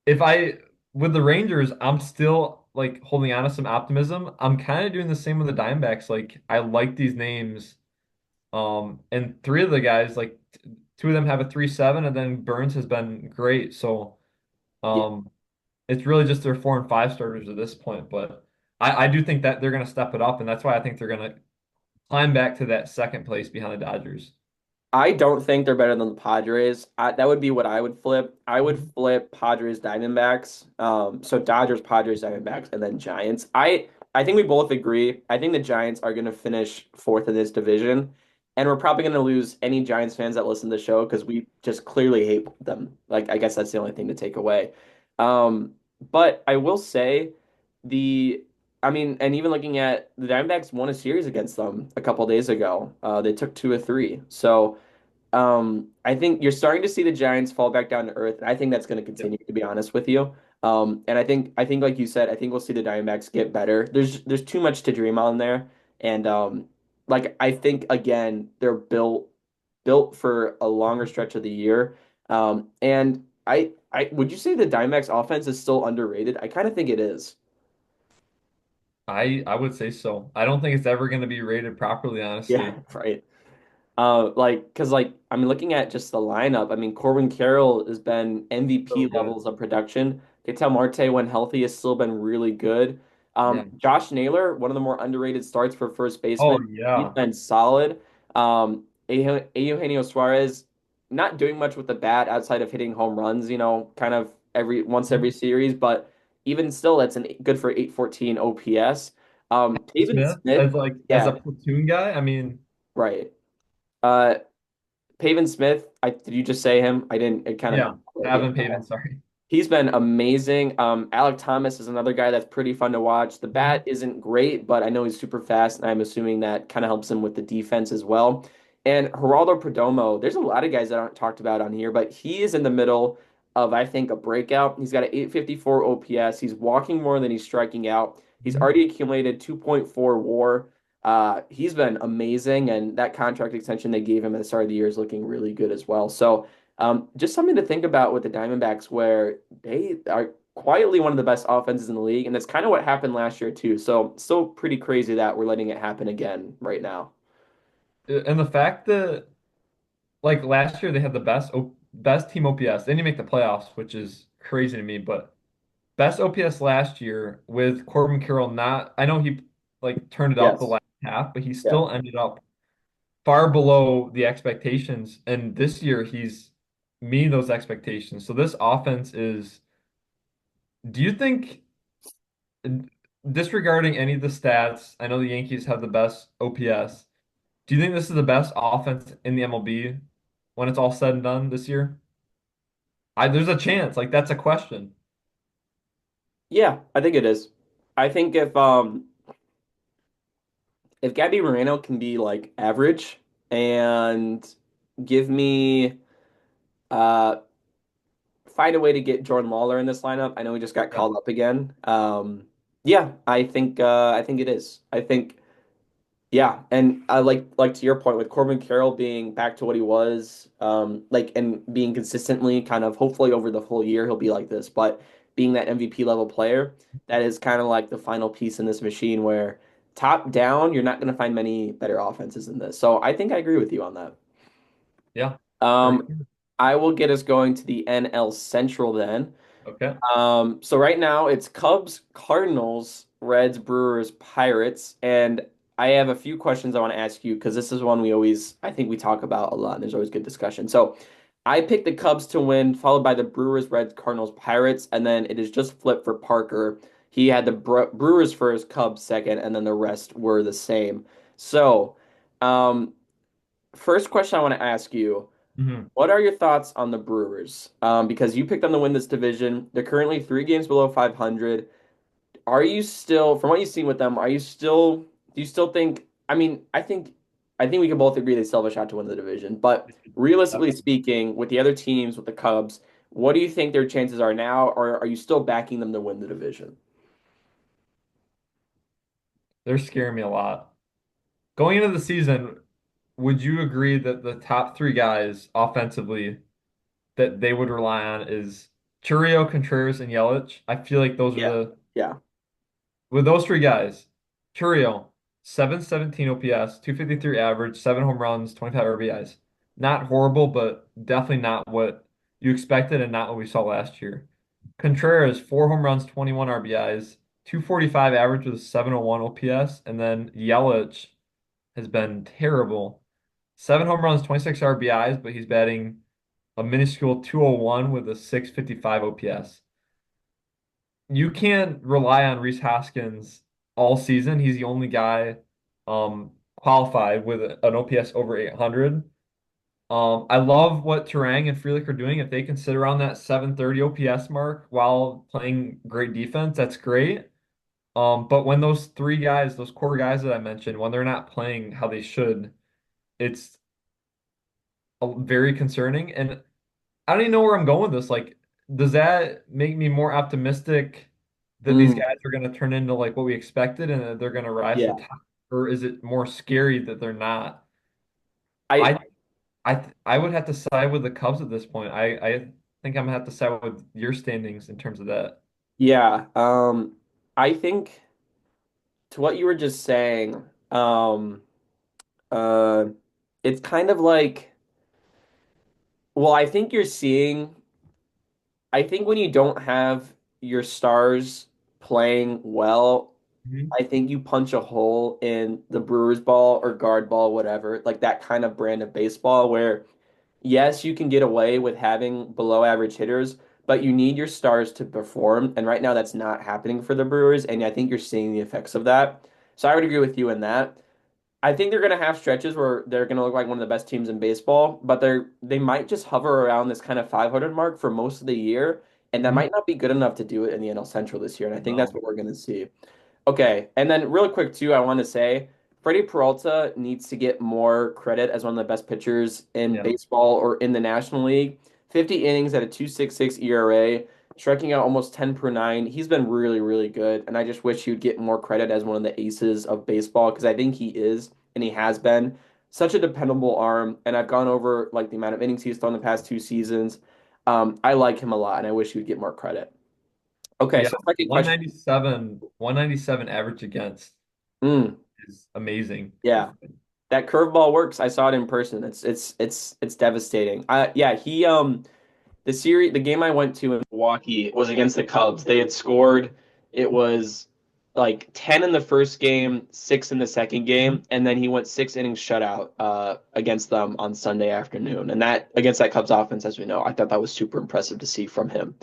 [SPEAKER 2] if I with the Rangers, I'm still like holding on to some optimism. I'm kind of doing the same with the Diamondbacks. Like I like these names. And three of the guys, like two of them have a 3.7, and then Burns has been great. So
[SPEAKER 1] yeah.
[SPEAKER 2] um it's really just their 4 and 5 starters at this point. But I do think that they're gonna step it up, and that's why I think they're gonna climb back to that second place behind the Dodgers.
[SPEAKER 1] I don't think they're better than the Padres. That would be what I would flip. I would
[SPEAKER 2] Mhm.
[SPEAKER 1] flip Padres Diamondbacks. So Dodgers, Padres, Diamondbacks, and then Giants. I think we both agree. I think the Giants are going to finish fourth in this division, and we're probably going to lose any Giants fans that listen to the show because we just clearly hate them. Like I guess that's the only thing to take away. Um, but I will say the I mean, and even looking at the Diamondbacks won a series against them a couple days ago. They took 2 of 3. So I think you're starting to see the Giants fall back down to earth, and I think that's going to
[SPEAKER 2] Yep.
[SPEAKER 1] continue, to be honest with you. And I think like you said, I think we'll see the Diamondbacks get better. There's too much to dream on there, and like I think again they're built for a longer stretch of the year. And I would you say the Diamondbacks offense is still underrated? I kind of think it is.
[SPEAKER 2] I would say so. I don't think it's ever gonna be rated properly,
[SPEAKER 1] Yeah,
[SPEAKER 2] honestly.
[SPEAKER 1] right. I mean, looking at just the lineup, I mean, Corbin Carroll has been
[SPEAKER 2] So
[SPEAKER 1] MVP
[SPEAKER 2] good.
[SPEAKER 1] levels of production. Ketel Marte, when healthy, has still been really good.
[SPEAKER 2] Yeah.
[SPEAKER 1] Josh Naylor, one of the more underrated starts for first
[SPEAKER 2] Oh
[SPEAKER 1] baseman, he's
[SPEAKER 2] yeah.
[SPEAKER 1] been solid. Eugenio Suarez, not doing much with the bat outside of hitting home runs, kind of every series, but even still, that's good for 814 OPS. Pavin
[SPEAKER 2] Smith
[SPEAKER 1] Smith,
[SPEAKER 2] as
[SPEAKER 1] yeah,
[SPEAKER 2] a platoon guy. I mean,
[SPEAKER 1] right. Uh, Pavin Smith, did you just say him? I didn't. It kind of,
[SPEAKER 2] yeah,
[SPEAKER 1] yeah.
[SPEAKER 2] Evan Pavin, sorry.
[SPEAKER 1] He's been amazing. Alec Thomas is another guy that's pretty fun to watch. The bat
[SPEAKER 2] Mhm.
[SPEAKER 1] isn't great, but I know he's super fast, and I'm assuming that kind of helps him with the defense as well. And Geraldo Perdomo, there's a lot of guys that aren't talked about on here, but he is in the middle of, I think, a breakout. He's got an 854 OPS. He's walking more than he's striking out. He's
[SPEAKER 2] Mhm.
[SPEAKER 1] already accumulated 2.4 WAR. He's been amazing, and that contract extension they gave him at the start of the year is looking really good as well. So, just something to think about with the Diamondbacks, where they are quietly one of the best offenses in the league, and that's kind of what happened last year too. So still pretty crazy that we're letting it happen again right now.
[SPEAKER 2] And the fact that like last year they had the best team OPS. They didn't make the playoffs, which is crazy to me, but best OPS last year with Corbin Carroll not I know he like turned it up the
[SPEAKER 1] Yes.
[SPEAKER 2] last half, but he
[SPEAKER 1] Yeah.
[SPEAKER 2] still ended up far below the expectations. And this year he's meeting those expectations. So this offense is, do you think, disregarding any of the stats, I know the Yankees have the best OPS. Do you think this is the best offense in the MLB when it's all said and done this year? There's a chance, like that's a question.
[SPEAKER 1] Yeah, I think it is. I think if Gabby Moreno can be like average and give me uh find a way to get Jordan Lawler in this lineup. I know he just got
[SPEAKER 2] Yeah.
[SPEAKER 1] called up again. Yeah, I think it is. I think yeah, and I like to your point with Corbin Carroll being back to what he was, and being consistently kind of hopefully over the whole year he'll be like this, but being that MVP level player, that is kind of like the final piece in this machine where top down, you're not going to find many better offenses than this. So I think I agree with you on that.
[SPEAKER 2] Yeah. For
[SPEAKER 1] Um,
[SPEAKER 2] sure.
[SPEAKER 1] I will get us going to the NL Central then.
[SPEAKER 2] Okay.
[SPEAKER 1] So right now it's Cubs, Cardinals, Reds, Brewers, Pirates, and I have a few questions I want to ask you because this is one I think we talk about a lot, and there's always good discussion. So I picked the Cubs to win, followed by the Brewers, Reds, Cardinals, Pirates, and then it is just flipped for Parker. He had the Brewers first, Cubs second, and then the rest were the same. So, um, first question I want to ask you.
[SPEAKER 2] Mhm.
[SPEAKER 1] What are your thoughts on the Brewers? Because you picked them to win this division. They're currently 3 games below 500. Are you still, from what you've seen with them, do you still think, I think we can both agree they still have a shot to win the division. But realistically speaking, with the other teams, with the Cubs, what do you think their chances are now, or are you still backing them to win the division?
[SPEAKER 2] They're scaring me a lot. Going into the season, would you agree that the top three guys offensively that they would rely on is Churio, Contreras, and Yelich? I feel like those are
[SPEAKER 1] Yeah.
[SPEAKER 2] the
[SPEAKER 1] Yeah.
[SPEAKER 2] with those three guys. Churio, 717 OPS, 253 average, 7 home runs, 25 RBIs. Not horrible, but definitely not what you expected and not what we saw last year. Contreras, 4 home runs, 21 RBIs, 245 average with a 701 OPS, and then Yelich has been terrible. 7 home runs, 26 RBIs, but he's batting a minuscule 201 with a 655 OPS. You can't rely on Reese Hoskins all season. He's the only guy qualified with an OPS over 800. I love what Turang and Frelick are doing. If they can sit around that 730 OPS mark while playing great defense, that's great. But when those three guys, those core guys that I mentioned, when they're not playing how they should, it's very concerning. And I don't even know where I'm going with this. Like, does that make me more optimistic that these
[SPEAKER 1] Mm,
[SPEAKER 2] guys are going to turn into like what we expected and that they're going to rise to
[SPEAKER 1] yeah.
[SPEAKER 2] the top? Or is it more scary that they're not?
[SPEAKER 1] I
[SPEAKER 2] I I would have to side with the Cubs at this point. I think I'm gonna have to side with your standings in terms of that.
[SPEAKER 1] yeah. I think to what you were just saying, um, uh, it's kind of like, well, I think you're seeing, I think when you don't have your stars playing well,
[SPEAKER 2] Mhm.
[SPEAKER 1] I think you punch a hole in the Brewers ball or guard ball, whatever, like that kind of brand of baseball where, yes, you can get away with having below average hitters, but you need your stars to perform. And right now, that's not happening for the Brewers. And I think you're seeing the effects of that. So I would agree with you in that. I think they're going to have stretches where they're going to look like one of the best teams in baseball, but they might just hover around this kind of 500 mark for most of the year, and that
[SPEAKER 2] Mhm.
[SPEAKER 1] might not be good enough to do it in the NL Central this year. And I think that's
[SPEAKER 2] No.
[SPEAKER 1] what we're going to see. Okay, and then real quick too, I want to say Freddie Peralta needs to get more credit as one of the best pitchers in
[SPEAKER 2] Yeah.
[SPEAKER 1] baseball or in the National League. 50 innings at a 2.66 ERA, striking out almost 10 per nine. He's been really, really good, and I just wish he would get more credit as one of the aces of baseball because I think he is, and he has been such a dependable arm. And I've gone over like the amount of innings he's thrown the past two seasons. I like him a lot, and I wish he would get more credit. Okay,
[SPEAKER 2] Yeah.
[SPEAKER 1] so second question.
[SPEAKER 2] 197 average against
[SPEAKER 1] Mm,
[SPEAKER 2] is amazing.
[SPEAKER 1] yeah. That curveball works. I saw it in person. It's devastating. Yeah, the game I went to in Milwaukee was against the Cubs. They had scored, it was like 10 in the first game, 6 in the second
[SPEAKER 2] Mhm.
[SPEAKER 1] game, and then he went 6 innings shutout against them on Sunday afternoon. And that against that Cubs offense, as we know, I thought that was super impressive to see from him.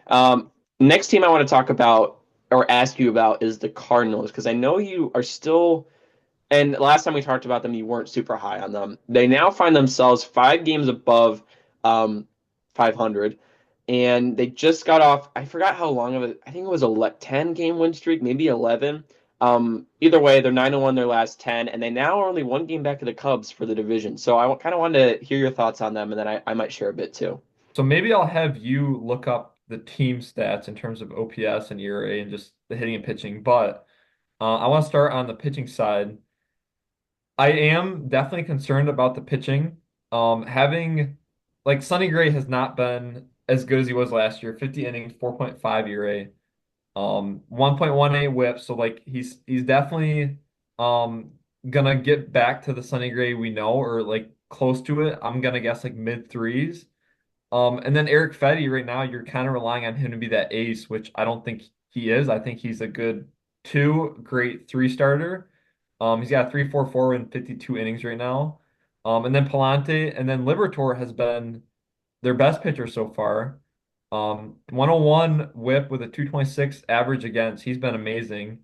[SPEAKER 1] Um, Next team I want to talk about or ask you about is the Cardinals, because I know you are still and last time we talked about them, you weren't super high on them. They now find themselves 5 games above um, 500, and they just got off. I forgot how long of it. I think it was a 10 game win streak, maybe 11. Either way, they're 9-1 their last 10, and they now are only 1 game back of the Cubs for the division. So I kind of wanted to hear your thoughts on them, and then I might share a bit too.
[SPEAKER 2] So maybe I'll have you look up the team stats in terms of OPS and ERA and just the hitting and pitching. But I want to start on the pitching side. I am definitely concerned about the pitching. Having like Sonny Gray has not been as good as he was last year. 50 innings, 4.5 ERA, 1.18 whip. So like he's definitely um gonna get back to the Sonny Gray we know or like close to it. I'm gonna guess like mid threes. And then Eric Fetty right now, you're kind of relying on him to be that ace, which I don't think he is. I think he's a good two, great three starter. He's got a 3.44 in 52 innings right now. And then Palante and then Liberatore has been their best pitcher so far. 101 whip with a 226 average against. He's been amazing.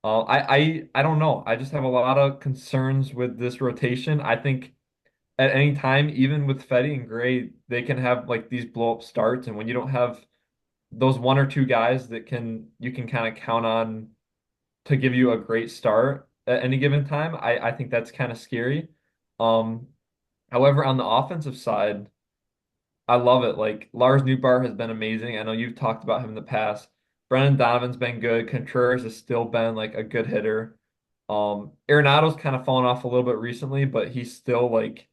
[SPEAKER 2] I don't know. I just have a lot of concerns with this rotation. I think at any time, even with Fetty and Gray, they can have like these blow up starts. And when you don't have those one or two guys that you can kind of count on to give you a great start at any given time, I think that's kind of scary. Um, However, on the offensive side, I love it. Like Lars Nootbaar has been amazing. I know you've talked about him in the past. Brennan Donovan's been good. Contreras has still been like a good hitter. Arenado's kind of fallen off a little bit recently, but he's still like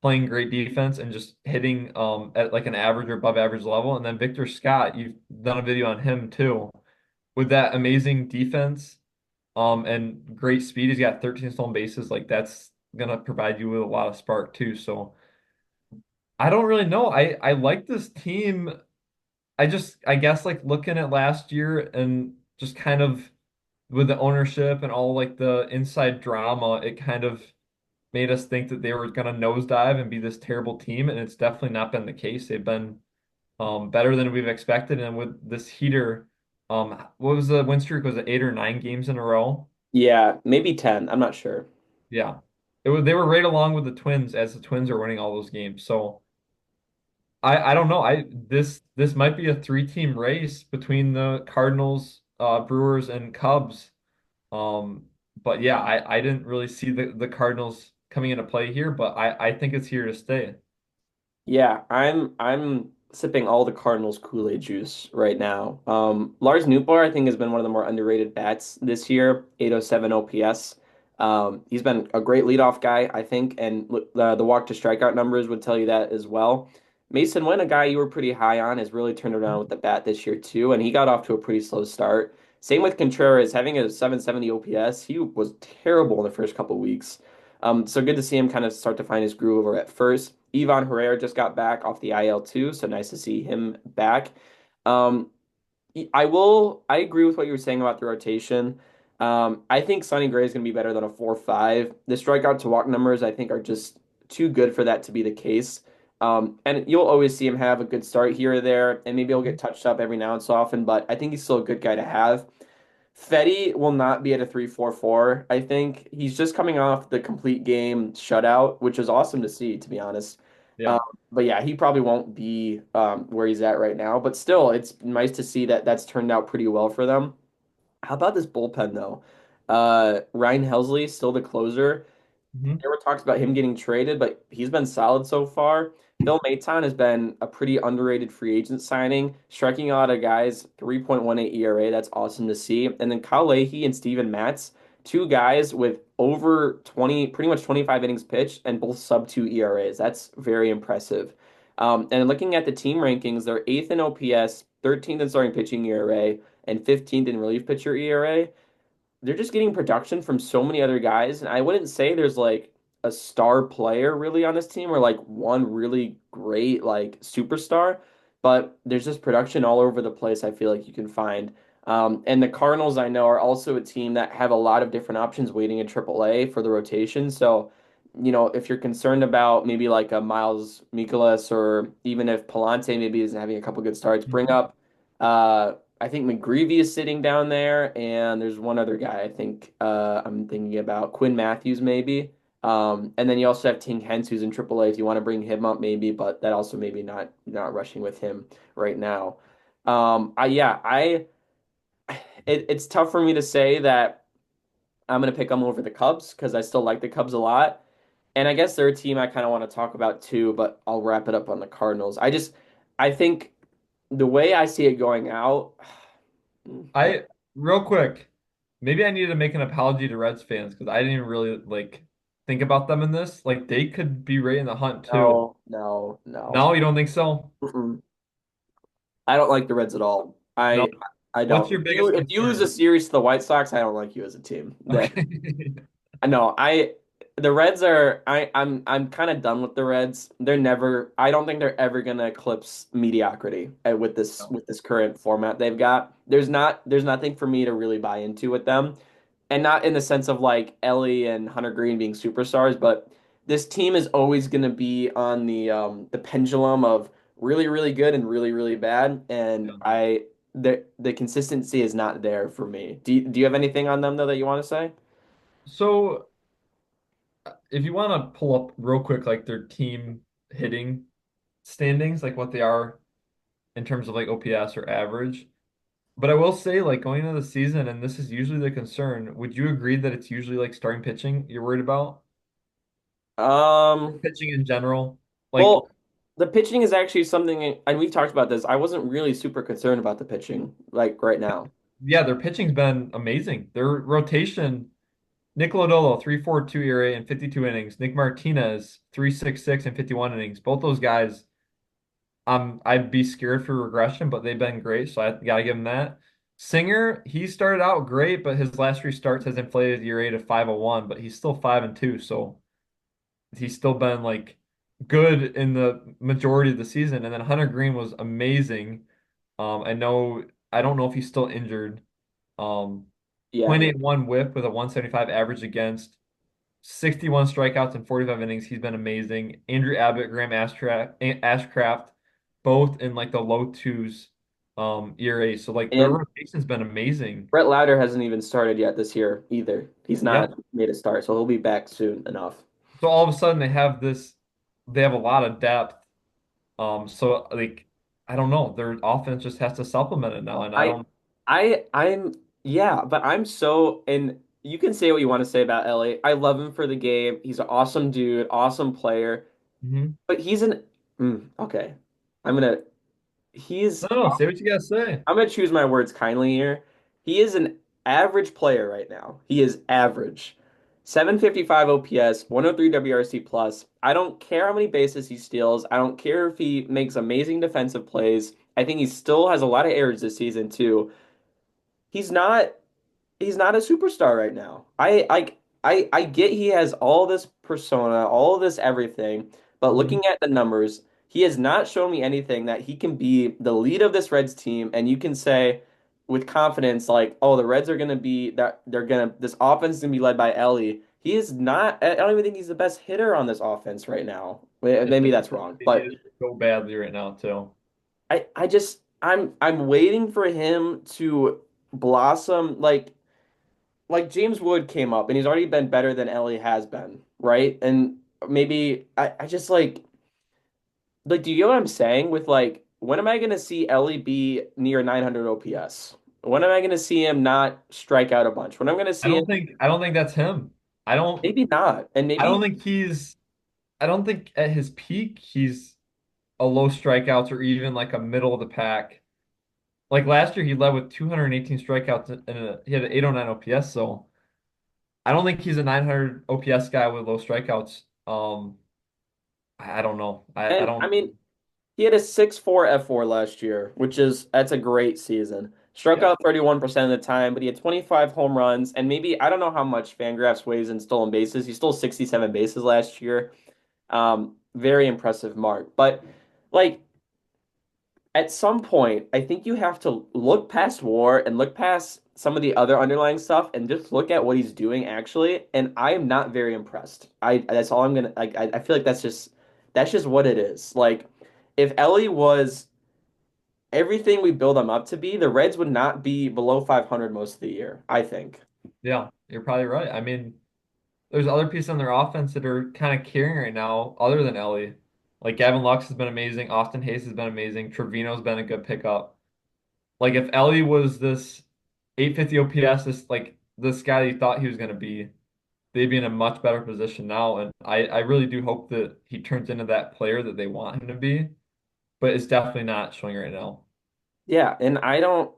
[SPEAKER 2] playing great defense and just hitting at like an average or above average level. And then Victor Scott, you've done a video on him too. With that amazing defense and great speed, he's got 13 stolen bases. Like that's gonna provide you with a lot of spark too. So I don't really know. I like this team. I guess like looking at last year and just kind of with the ownership and all like the inside drama, it kind of made us think that they were going to nosedive and be this terrible team, and it's definitely not been the case. They've been better than we've expected, and with this heater, what was the win streak? Was it 8 or 9 games in a row?
[SPEAKER 1] Yeah, maybe 10. I'm not sure.
[SPEAKER 2] Yeah, they were right along with the Twins as the Twins are winning all those games. So I don't know. This might be a three-team race between the Cardinals, Brewers, and Cubs. Um, but yeah, I didn't really see the Cardinals coming into play here, but I think it's here to stay.
[SPEAKER 1] Yeah, I'm sipping all the Cardinals Kool-Aid juice right now. Lars Nootbaar, I think, has been one of the more underrated bats this year. 807 OPS. He's been a great leadoff guy, I think, and the walk to strikeout numbers would tell you that as well. Mason Wynn, a guy you were pretty high on, has really turned around with the bat this year too, and he got off to a pretty slow start. Same with Contreras, having a 770 OPS. He was terrible in the first couple weeks. So good to see him kind of start to find his groove over at first. Ivan Herrera just got back off the IL too, so nice to see him back. Um, I agree with what you were saying about the rotation. I think Sonny Gray is going to be better than a 4.5. The strikeout to walk numbers, I think, are just too good for that to be the case. And you'll always see him have a good start here or there, and maybe he'll get
[SPEAKER 2] Mhm.
[SPEAKER 1] touched up every now and so often, but I think he's still a good guy to have. Fetty will not be at a 3.44. I think he's just coming off the complete game shutout, which is awesome to see, to be honest. Um,
[SPEAKER 2] Yeah.
[SPEAKER 1] but yeah, he probably won't be where he's at right now. But still, it's nice to see that that's turned out pretty well for them. How about this bullpen though? Ryan Helsley still the closer.
[SPEAKER 2] Mhm.
[SPEAKER 1] There were talks about him getting traded, but he's been solid so far. Phil Maton has been a pretty underrated free agent signing, striking a lot of guys, 3.18 ERA. That's awesome to see. And then Kyle Leahy and Steven Matz, two guys with over 20, pretty much 25 innings pitched and both sub 2 ERAs. That's very impressive. And looking at the team rankings, they're eighth in OPS, 13th in starting pitching ERA, and 15th in relief pitcher ERA. They're just getting production from so many other guys, and I wouldn't say there's like a star player really on this team or like one really great like superstar, but there's just production all over the place. I feel like you can find. And the Cardinals, I know, are also a team that have a lot of different options waiting in AAA for the rotation. So, if you're concerned about maybe like a Miles Mikolas or even if Palante maybe isn't having a couple good starts, bring
[SPEAKER 2] Mhm.
[SPEAKER 1] up I think McGreevy is sitting down there, and there's one other guy I think I'm thinking about, Quinn Matthews maybe. And then you also have Ting Hence who's in AAA if you want to bring him up maybe, but that also maybe not rushing with him right now. I yeah, I it's tough for me to say that I'm gonna pick them over the Cubs because I still like the Cubs a lot. And I guess they're a team I kind of want to talk about too, but I'll wrap it up on the Cardinals. I think the way I see it going out. Yeah.
[SPEAKER 2] I real quick, maybe I need to make an apology to Reds fans because I didn't even really like think about them in this. Like they could be right in the hunt too.
[SPEAKER 1] No, no, no.
[SPEAKER 2] No, you don't think so?
[SPEAKER 1] Mm-mm. I don't like the Reds at all.
[SPEAKER 2] No.
[SPEAKER 1] I
[SPEAKER 2] What's
[SPEAKER 1] don't.
[SPEAKER 2] your
[SPEAKER 1] You
[SPEAKER 2] biggest
[SPEAKER 1] if you lose a
[SPEAKER 2] concern?
[SPEAKER 1] series to the White Sox, I don't like you as a team. That
[SPEAKER 2] Okay.
[SPEAKER 1] I know. The Reds are I'm kind of done with the Reds. I don't think they're ever gonna eclipse mediocrity with this
[SPEAKER 2] No.
[SPEAKER 1] current format they've got. There's nothing for me to really buy into with them. And not in the sense of like Ellie and Hunter Green being superstars, but this team is always going to be on the pendulum of really really good and really really bad, and
[SPEAKER 2] Yeah.
[SPEAKER 1] the consistency is not there for me. Do you have anything on them though that you want to say?
[SPEAKER 2] So if you want to pull up real quick like their team hitting standings, like what they are in terms of like OPS or average. But I will say, like going into the season, and this is usually the concern, would you agree that it's usually like starting pitching you're worried about?
[SPEAKER 1] Um,
[SPEAKER 2] Pitching in general? Like,
[SPEAKER 1] well, the pitching is actually something, and we've talked about this. I wasn't really super concerned about the pitching like right now.
[SPEAKER 2] yeah, their pitching's been amazing. Their rotation, Nick Lodolo, 3.42 ERA and 52 innings. Nick Martinez, 3.66 and 51 innings. Both those guys, I'd be scared for regression, but they've been great, so I gotta give them that. Singer, he started out great, but his last three starts has inflated the ERA to 5.01, but he's still 5-2, so he's still been like good in the majority of the season. And then Hunter Green was amazing. I don't know if he's still injured. Um,
[SPEAKER 1] Yeah, yeah.
[SPEAKER 2] 0.81 whip with a 175 average against 61 strikeouts in 45 innings. He's been amazing. Andrew Abbott, Ashcraft, both in like the low twos ERA. So like their
[SPEAKER 1] And
[SPEAKER 2] rotation's been amazing.
[SPEAKER 1] Brett Lauder hasn't even started yet this year either. He's not
[SPEAKER 2] Yep.
[SPEAKER 1] made a start, so he'll be back soon enough.
[SPEAKER 2] So all of a sudden they have a lot of depth. So like I don't know, their offense just has to supplement it now, and I
[SPEAKER 1] I,
[SPEAKER 2] don't.
[SPEAKER 1] I'm, yeah, but and you can say what you want to say about Ellie. I love him for the game. He's an awesome dude, awesome player,
[SPEAKER 2] Mhm.
[SPEAKER 1] but okay. I'm gonna, he's,
[SPEAKER 2] No, no, say what you gotta say.
[SPEAKER 1] I'm gonna choose my words kindly here. He is an average player right now. He is average. 755 OPS, 103 WRC plus. I don't care how many bases he steals. I don't care if he makes amazing defensive plays. I think he still has a lot of errors this season too. He's not he's not a superstar right now. I get he has all this persona, all of this everything, but looking
[SPEAKER 2] Mhm.
[SPEAKER 1] at the numbers, he has not shown me anything that he can be the lead of this Reds team, and you can say with confidence, like, oh, the Reds are gonna be that they're gonna this offense is gonna be led by Ellie. He is not. I don't even think he's the best hitter on this offense right now. Maybe that's wrong,
[SPEAKER 2] They need
[SPEAKER 1] but
[SPEAKER 2] it so badly right now too.
[SPEAKER 1] I'm waiting for him to blossom like James Wood came up and he's already been better than Ellie has been, right? And maybe I just like do you get what I'm saying with like when am I gonna see Ellie be near 900 OPS? When am I gonna see him not strike out a bunch? When I'm gonna see him
[SPEAKER 2] I don't think that's him. I don't
[SPEAKER 1] maybe not. And
[SPEAKER 2] I don't
[SPEAKER 1] maybe
[SPEAKER 2] think he's I don't think at his peak he's a low strikeouts or even like a middle of the pack. Like last year he led with 218 strikeouts and he had an 809 OPS, so I don't think he's a 900 OPS guy with low strikeouts. I don't know. I
[SPEAKER 1] and
[SPEAKER 2] don't
[SPEAKER 1] I mean he had a 6.4 F4 last year, which is that's a great season. Struck
[SPEAKER 2] yeah.
[SPEAKER 1] out 31% of the time, but he had 25 home runs and maybe I don't know how much Fangraphs weighs in stolen bases. He stole 67 bases last year. Very impressive mark. But like at some point, I think you have to look past WAR and look past some of the other underlying stuff and just look at what he's doing actually. And I am not very impressed. I that's all I'm gonna like. I feel like that's just what it is. Like if Ellie was everything we build him up to be, the Reds would not be below 500 most of the year, I think.
[SPEAKER 2] Yeah, you're probably right. I mean, there's other pieces on their offense that are kind of carrying right now, other than Ellie. Like Gavin Lux has been amazing. Austin Hayes has been amazing. Trevino's been a good pickup. Like if Ellie was this 850 OPS, this guy you thought he was going to be, they'd be in a much better position now. And I really do hope that he turns into that player that they want him to be, but it's definitely not showing right now.
[SPEAKER 1] Yeah, and I don't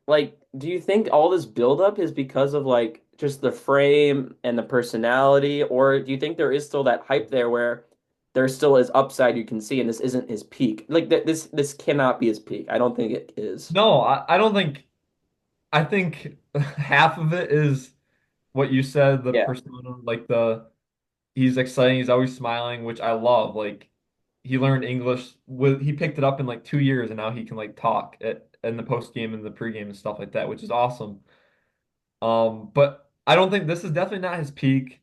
[SPEAKER 1] like do you think all this buildup is because of like just the frame and the personality, or do you think there is still that hype there where there still is upside you can see and this isn't his peak? Like this cannot be his peak. I don't think it is.
[SPEAKER 2] No, I don't think, I think half of it is what you said, the
[SPEAKER 1] Yeah.
[SPEAKER 2] persona, he's exciting, he's always smiling, which I love. Like he learned English he picked it up in like 2 years and now he can like talk in the post game and the pregame and stuff like that, which is awesome. But I don't think this is definitely not his peak.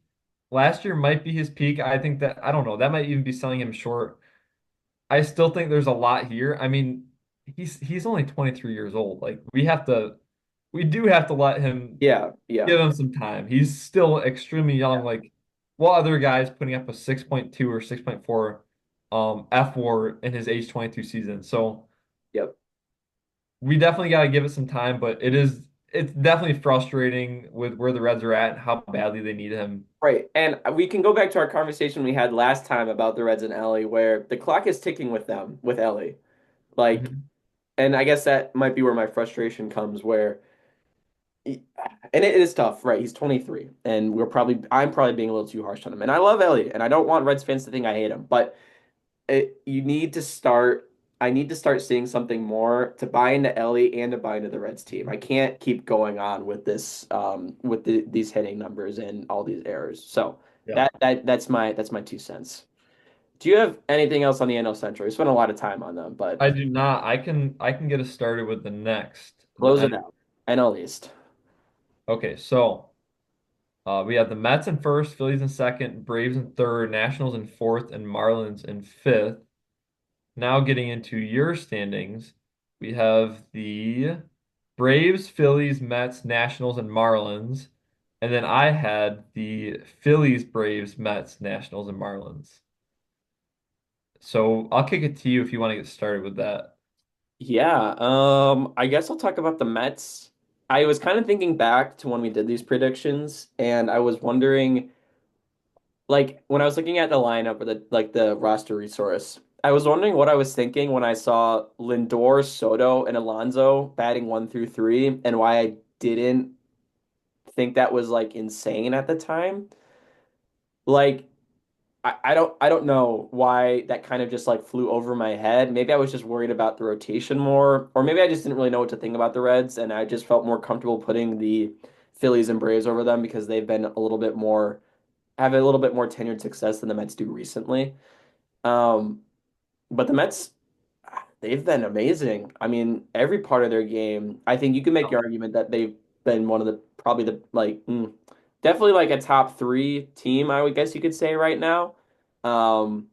[SPEAKER 2] Last year might be his peak. I think that I don't know. That might even be selling him short. I still think there's a lot here. I mean, he's only 23 years old. Like we do have to let him
[SPEAKER 1] Yeah, yeah.
[SPEAKER 2] give him some time. He's still extremely young. Like what other guys putting up a 6.2 or 6.4 F4 in his age 22 season. So
[SPEAKER 1] Yep.
[SPEAKER 2] we definitely got to give it some time, but it's definitely frustrating with where the Reds are at and how badly they need him.
[SPEAKER 1] Right. And we can go back to our conversation we had last time about the Reds and Ellie, where the clock is ticking with them, with Ellie. Like,
[SPEAKER 2] Mhm.
[SPEAKER 1] and I guess that might be where my frustration comes, where and it is tough, right? He's 23, and I'm probably being a little too harsh on him. And I love Elliott, and I don't want Reds fans to think I hate him, but you need to start. I need to start seeing something more to buy into Ellie and to buy into the Reds team. I can't keep going on with this, with these hitting numbers and all these errors. So
[SPEAKER 2] Yeah.
[SPEAKER 1] that's my 2 cents. Do you have anything else on the NL Central? We spent a lot of time on them, but
[SPEAKER 2] I do not. I can get us started with the next.
[SPEAKER 1] close it out. NL East.
[SPEAKER 2] Okay, so we have the Mets in first, Phillies in second, Braves in third, Nationals in fourth, and Marlins in fifth. Now getting into your standings, we have the Braves, Phillies, Mets, Nationals, and Marlins. And then I had the Phillies, Braves, Mets, Nationals, and Marlins. So I'll kick it to you if you want to get started with that.
[SPEAKER 1] Yeah, I guess I'll talk about the Mets. I was kind of thinking back to when we did these predictions, and I was wondering, like, when I was looking at the lineup or the roster resource, I was wondering what I was thinking when I saw Lindor, Soto, and Alonso batting 1 through 3, and why I didn't think that was like insane at the time. Like, I don't know why that kind of just like flew over my head. Maybe I was just worried about the rotation more, or maybe I just didn't really know what to think about the Reds, and I just felt more comfortable putting the Phillies and Braves over them because they've been a little bit more. have a little bit more tenured success than the Mets do recently. Um, but the Mets, they've been amazing. I mean, every part of their game, I think you can make your argument that they've been one of the probably the definitely like a top three team, I would guess you could say right now. Um,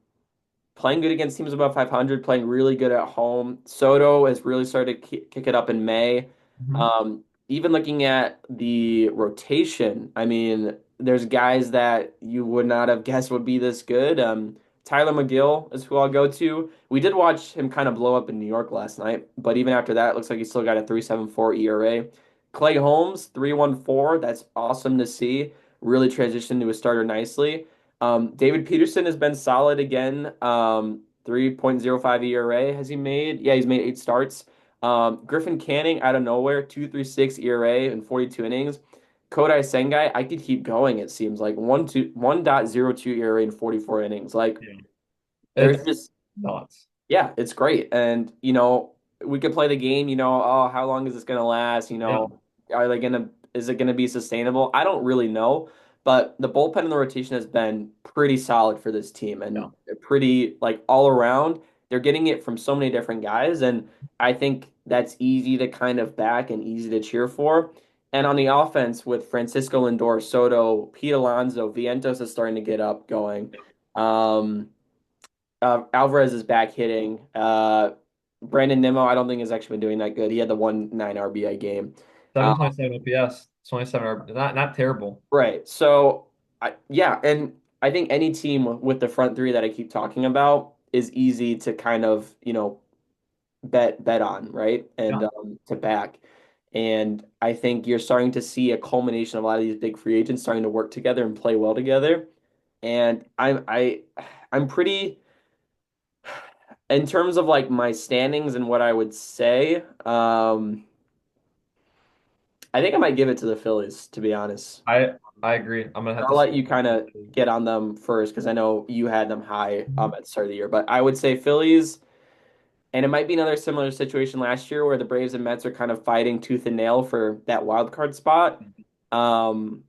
[SPEAKER 1] Playing good against teams above 500, playing really good at home. Soto has really started to kick it up in May.
[SPEAKER 2] Mhm.
[SPEAKER 1] Even looking at the rotation, I mean, there's guys that you would not have guessed would be this good. Tyler McGill is who I'll go to. We did watch him kind of blow up in New York last night, but even after that, it looks like he's still got a 3.74 ERA. Clay Holmes, 3.14. That's awesome to see. Really transitioned to a starter nicely. David Peterson has been solid again. 3.05 ERA has he made? Yeah, he's made 8 starts. Griffin Canning out of nowhere, 2.36 ERA in 42 innings. Kodai Sengai, I could keep going, it seems like 1.02 ERA in 44 innings. Like
[SPEAKER 2] Yeah.
[SPEAKER 1] there's
[SPEAKER 2] It's
[SPEAKER 1] just
[SPEAKER 2] nuts.
[SPEAKER 1] yeah, it's great. And, we could play the game, oh, how long is this going to last?
[SPEAKER 2] Yeah.
[SPEAKER 1] Is it going to be sustainable? I don't really know. But the bullpen and the rotation has been pretty solid for this team
[SPEAKER 2] Yeah.
[SPEAKER 1] and pretty, like, all around. They're getting it from so many different guys. And I think that's easy to kind of back and easy to cheer for. And on the offense with Francisco Lindor, Soto, Pete Alonso, Vientos is starting to get up going. Um, Alvarez is back hitting. Brandon Nimmo, I don't think has actually been doing that good. He had the 1.9 RBI game. Uh,
[SPEAKER 2] 727 OPS, 27 not terrible.
[SPEAKER 1] right. So, yeah, and I think any team with the front three that I keep talking about is easy to kind of, bet on, right? And
[SPEAKER 2] Yeah.
[SPEAKER 1] to back. And I think you're starting to see a culmination of a lot of these big free agents starting to work together and play well together. And I'm pretty in terms of like my standings and what I would say, I think I might give it to the Phillies, to be honest.
[SPEAKER 2] I I agree. I'm gonna have
[SPEAKER 1] I'll
[SPEAKER 2] to say
[SPEAKER 1] let you kind of get on them first because I know you had them high
[SPEAKER 2] Mhm.
[SPEAKER 1] at the start of the year. But I would say Phillies, and it might be another similar situation last year where the Braves and Mets are kind of fighting tooth and nail for that wild card spot. Um,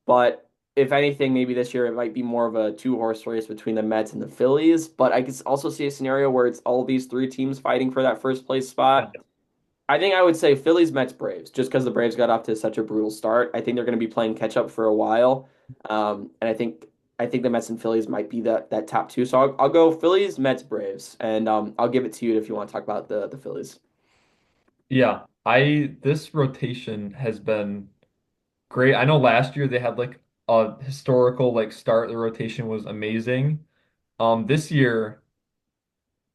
[SPEAKER 1] but if anything, maybe this year it might be more of a two-horse race between the Mets and the Phillies. But I could also see a scenario where it's all these three teams fighting for that first place
[SPEAKER 2] Yeah.
[SPEAKER 1] spot. I think I would say Phillies, Mets, Braves, just because the Braves got off to such a brutal start. I think they're going to be playing catch up for a while, and I think the Mets and Phillies might be that top two. So I'll go Phillies, Mets, Braves, and I'll give it to you if you want to talk about the Phillies.
[SPEAKER 2] Yeah. I this rotation has been great. I know last year they had like a historical like start. The rotation was amazing. This year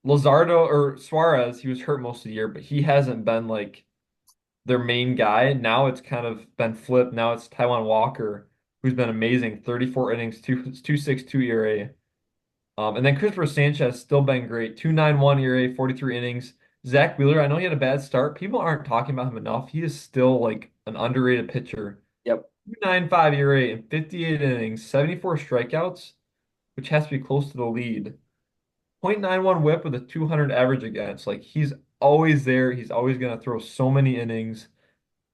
[SPEAKER 2] Lazardo or Suarez, he was hurt most of the year, but he hasn't been like their main guy. Now it's kind of been flipped. Now it's Taiwan Walker, who's been amazing. 34 innings, 2.62 ERA. And then Christopher Sanchez still been great. 2.91 ERA, 43 innings. Zach Wheeler, I know he had a bad start. People aren't talking about him enough. He is still like an underrated pitcher.
[SPEAKER 1] Yep.
[SPEAKER 2] 2.95 ERA in 58 innings, 74 strikeouts, which has to be close to the lead. 0.91 whip with a 200 average against. Like he's always there. He's always going to throw so many innings.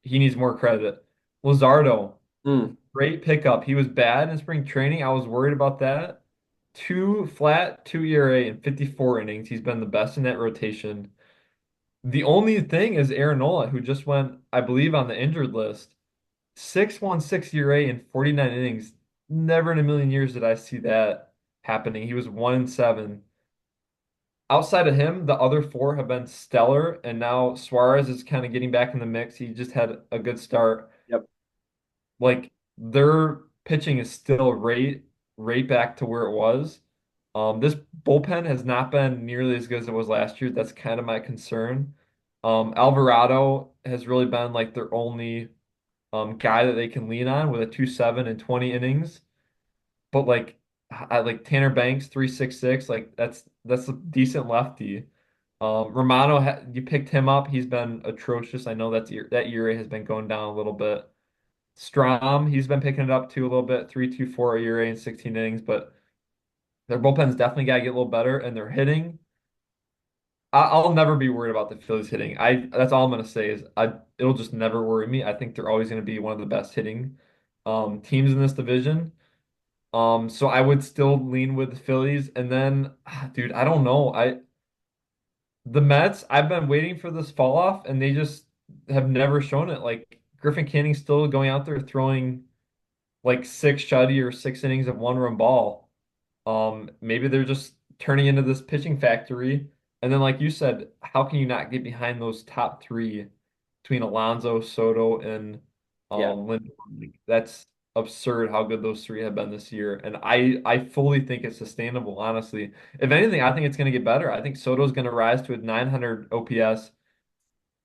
[SPEAKER 2] He needs more credit. Lazardo,
[SPEAKER 1] Mm,
[SPEAKER 2] great pickup. He was bad in spring training. I was worried about that. Two flat, two ERA in 54 innings. He's been the best in that rotation. The only thing is Aaron Nola, who just went, I believe, on the injured list. 6.16 ERA in 49 innings. Never in a million years did I see that happening. He was 1-7. Outside of him, the other four have been stellar, and now Suarez is kind of getting back in the mix. He just had a good start.
[SPEAKER 1] yep.
[SPEAKER 2] Like their pitching is still right back to where it was. This bullpen has not been nearly as good as it was last year. That's kind of my concern. Alvarado has really been like their only guy that they can lean on with a 2.7 and 20 innings. But like I like Tanner Banks 3.66, like that's a decent lefty. Romano, you picked him up. He's been atrocious. I know that ERA has been going down a little bit. Strom, he's been picking it up too a little bit, 3.24 ERA in 16 innings, but their bullpen's definitely got to get a little better, and they're hitting. I'll never be worried about the Phillies hitting. That's all I'm gonna say is it'll just never worry me. I think they're always gonna be one of the best hitting teams in this division. So I would still lean with the Phillies. And then, dude, I don't know. The Mets, I've been waiting for this fall off, and they just have never shown it. Like Griffin Canning's still going out there throwing like six shutty or six innings of one run ball. Maybe they're just turning into this pitching factory. And then, like you said, how can you not get behind those top three between Alonso, Soto, and
[SPEAKER 1] Yeah.
[SPEAKER 2] Lindor? Like, that's absurd how good those three have been this year. And I fully think it's sustainable, honestly. If anything, I think it's going to get better. I think Soto's going to rise to a 900 OPS,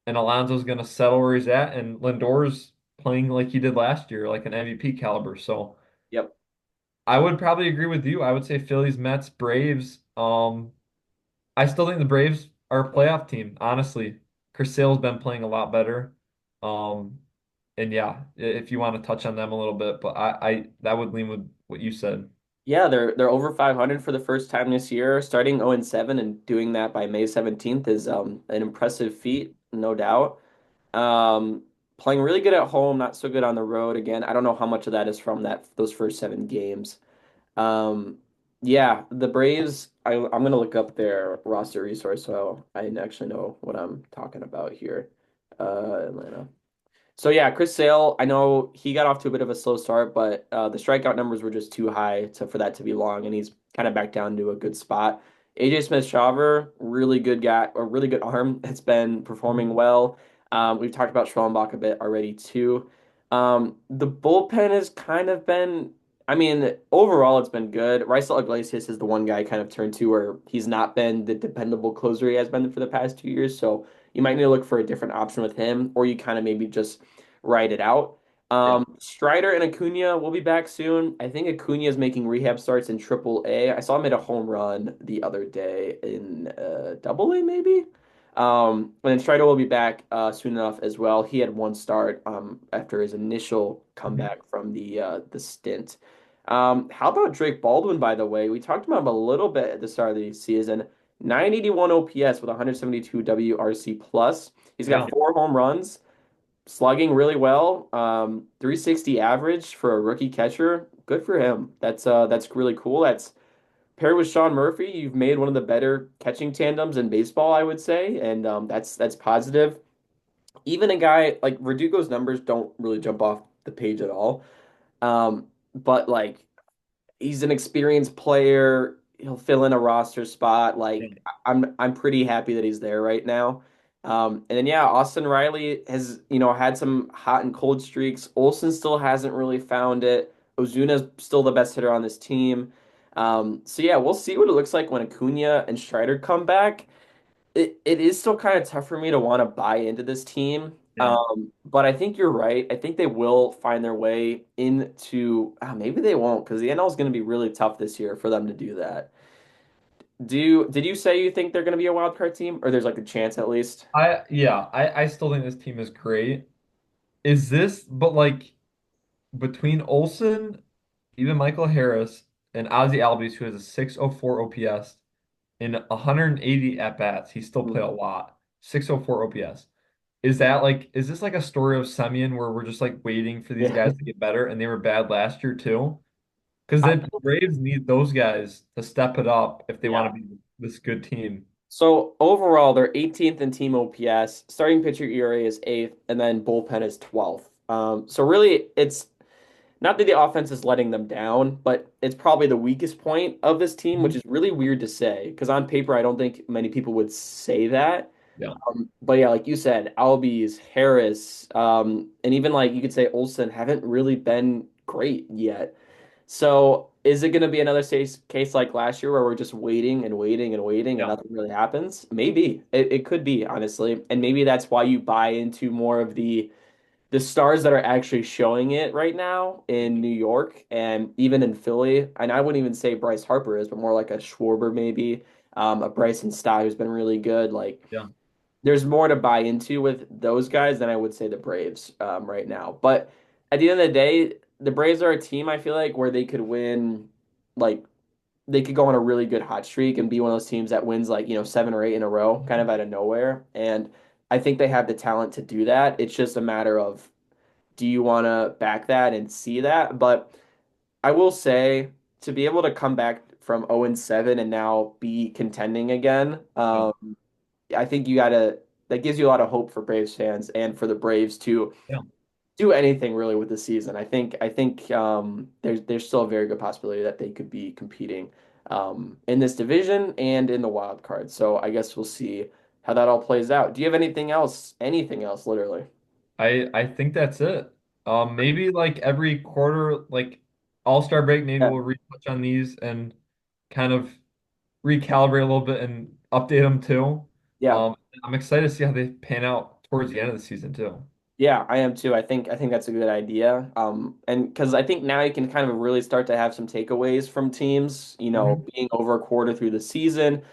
[SPEAKER 2] and Alonso's going to settle where he's at, and Lindor's playing like he did last year, like an MVP caliber. So.
[SPEAKER 1] Yep.
[SPEAKER 2] I would probably agree with you. I would say Phillies, Mets, Braves. I still think the Braves are a playoff team, honestly. Chris Sale's been playing a lot better. Um, and yeah, if you want to touch on them a little bit, but I that would lean with what you said.
[SPEAKER 1] Yeah, they're over 500 for the first time this year, starting 0-7 and doing that by May 17th is an impressive feat, no doubt. Um, Playing really good at home, not so good on the road. Again, I don't know how much of that is from those first 7 games. Um, yeah, the Braves, I'm gonna look up their roster resource so I actually know what I'm talking about here. Atlanta. So yeah, Chris Sale, I know he got off to a bit of a slow start, but the strikeout numbers were just too high for that to be long, and he's kind of back down to a good spot. AJ Smith-Shawver, really good guy, a really good arm. It's been performing well. We've talked about Schwellenbach a bit already too. The bullpen has kind of been, I mean, overall it's been good. Raisel Iglesias is the one guy I kind of turned to where he's not been the dependable closer he has been for the past 2 years. So you might need to look for a different option with him, or you kind of maybe just ride it out.
[SPEAKER 2] Yeah.
[SPEAKER 1] Strider and Acuna will be back soon. I think Acuna is making rehab starts in Triple A. I saw him hit a home run the other day in Double A, maybe. And then Strider will be back soon enough as well. He had one start after his initial
[SPEAKER 2] Mhm.
[SPEAKER 1] comeback from the stint. How about Drake Baldwin, by the way? We talked about him a little bit at the start of the season. 981 OPS with 172 WRC plus. He's
[SPEAKER 2] Yeah.
[SPEAKER 1] got 4 home runs, slugging really well. 360 average for a rookie catcher. Good for him. That's really cool. That's paired with Sean Murphy. You've made one of the better catching tandems in baseball, I would say, and that's positive. Even a guy like Verdugo's numbers don't really jump off the page at all. But like he's an experienced player. He'll fill in a roster spot.
[SPEAKER 2] Yeah.
[SPEAKER 1] Like I'm pretty happy that he's there right now. And then yeah, Austin Riley has, had some hot and cold streaks. Olsen still hasn't really found it. Ozuna's still the best hitter on this team. So yeah, we'll see what it looks like when Acuna and Strider come back. It is still kind of tough for me to want to buy into this team.
[SPEAKER 2] Yeah.
[SPEAKER 1] But I think you're right. I think they will find their way into, maybe they won't because the NL is going to be really tough this year for them to do that. Did you say you think they're going to be a wild card team, or there's like a chance at least?
[SPEAKER 2] I still think this team is great. Is this, but like between Olsen, even Michael Harris, and Ozzie Albies, who has a 604 OPS in 180 at bats, he still play a lot. 604 OPS. Is this like a story of Semyon where we're just like waiting for these
[SPEAKER 1] Yeah.
[SPEAKER 2] guys to get better and they were bad last year too? Because
[SPEAKER 1] I,
[SPEAKER 2] the Braves need those guys to step it up if they
[SPEAKER 1] yeah.
[SPEAKER 2] want to be this good team.
[SPEAKER 1] So overall, they're 18th in team OPS. Starting pitcher ERA is 8th, and then bullpen is 12th. So really, it's not that the offense is letting them down, but it's probably the weakest point of this team, which
[SPEAKER 2] Mhm.
[SPEAKER 1] is really weird to say because on paper, I don't think many people would say that.
[SPEAKER 2] Yeah.
[SPEAKER 1] But yeah, like you said, Albies, Harris, and even like you could say Olsen haven't really been great yet. So is it going to be another case like last year where we're just waiting and waiting and waiting and
[SPEAKER 2] Yeah.
[SPEAKER 1] nothing really happens? Maybe it could be, honestly. And maybe that's why you buy into more of the stars that are actually showing it right now in New York and even in Philly. And I wouldn't even say Bryce Harper is, but more like a Schwarber maybe, a Bryson Stott who's been really good. Like
[SPEAKER 2] Yeah.
[SPEAKER 1] there's more to buy into with those guys than I would say the Braves right now. But at the end of the day, the Braves are a team I feel like where they could win, like they could go on a really good hot streak and be one of those teams that wins like 7 or 8 in a row, kind of out of nowhere. And I think they have the talent to do that. It's just a matter of do you want to back that and see that? But I will say to be able to come back from 0-7 and now be contending again,
[SPEAKER 2] Yeah.
[SPEAKER 1] I think you gotta that gives you a lot of hope for Braves fans and for the Braves to
[SPEAKER 2] Yeah.
[SPEAKER 1] do anything really with the season. I think there's still a very good possibility that they could be competing in this division and in the wild card. So I guess we'll see how that all plays out. Do you have anything else? Anything else, literally?
[SPEAKER 2] I think that's it. Maybe like every quarter, like All-Star break, maybe
[SPEAKER 1] Yeah.
[SPEAKER 2] we'll retouch on these and kind of recalibrate a little bit and update them too.
[SPEAKER 1] Yeah.
[SPEAKER 2] I'm excited to see how they pan out towards the end of the season too.
[SPEAKER 1] Yeah, I am too. I think that's a good idea. And because I think now you can kind of really start to have some takeaways from teams,
[SPEAKER 2] Mhm.
[SPEAKER 1] being over a quarter through the season.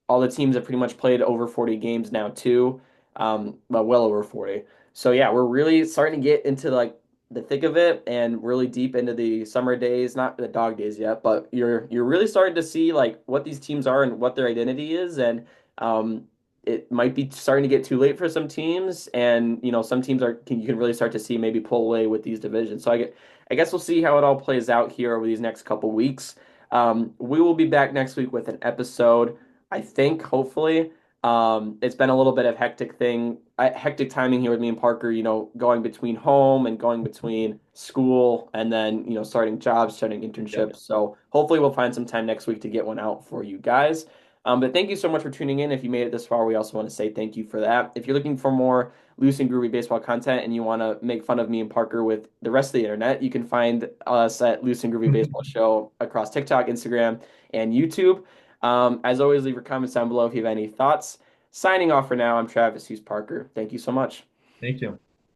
[SPEAKER 1] All the teams have pretty much played over 40 games now too. Well over 40. So yeah, we're really starting to get into like the thick of it and really deep into the summer days, not the dog days yet, but you're really starting to see like what these teams are and what their identity is. And um it might be starting to get too late for some teams, and some teams you can really start to see maybe pull away with these divisions. So I guess we'll see how it all plays out here over these next couple weeks. We will be back next week with an episode. I think hopefully. It's been a little bit of hectic timing here with me and Parker, going between home and going between school and then, starting jobs, starting
[SPEAKER 2] Yep.
[SPEAKER 1] internships. So hopefully we'll find some time next week to get one out for you guys. But thank you so much for tuning in. If you made it this far, we also want to say thank you for that. If you're looking for more loose and groovy baseball content and you want to make fun of me and Parker with the rest of the internet, you can find us at Loose and Groovy Baseball Show across TikTok, Instagram, and YouTube. As always, leave your comments down below if you have any thoughts. Signing off for now, I'm Travis Hughes Parker. Thank you so much.
[SPEAKER 2] Thank you.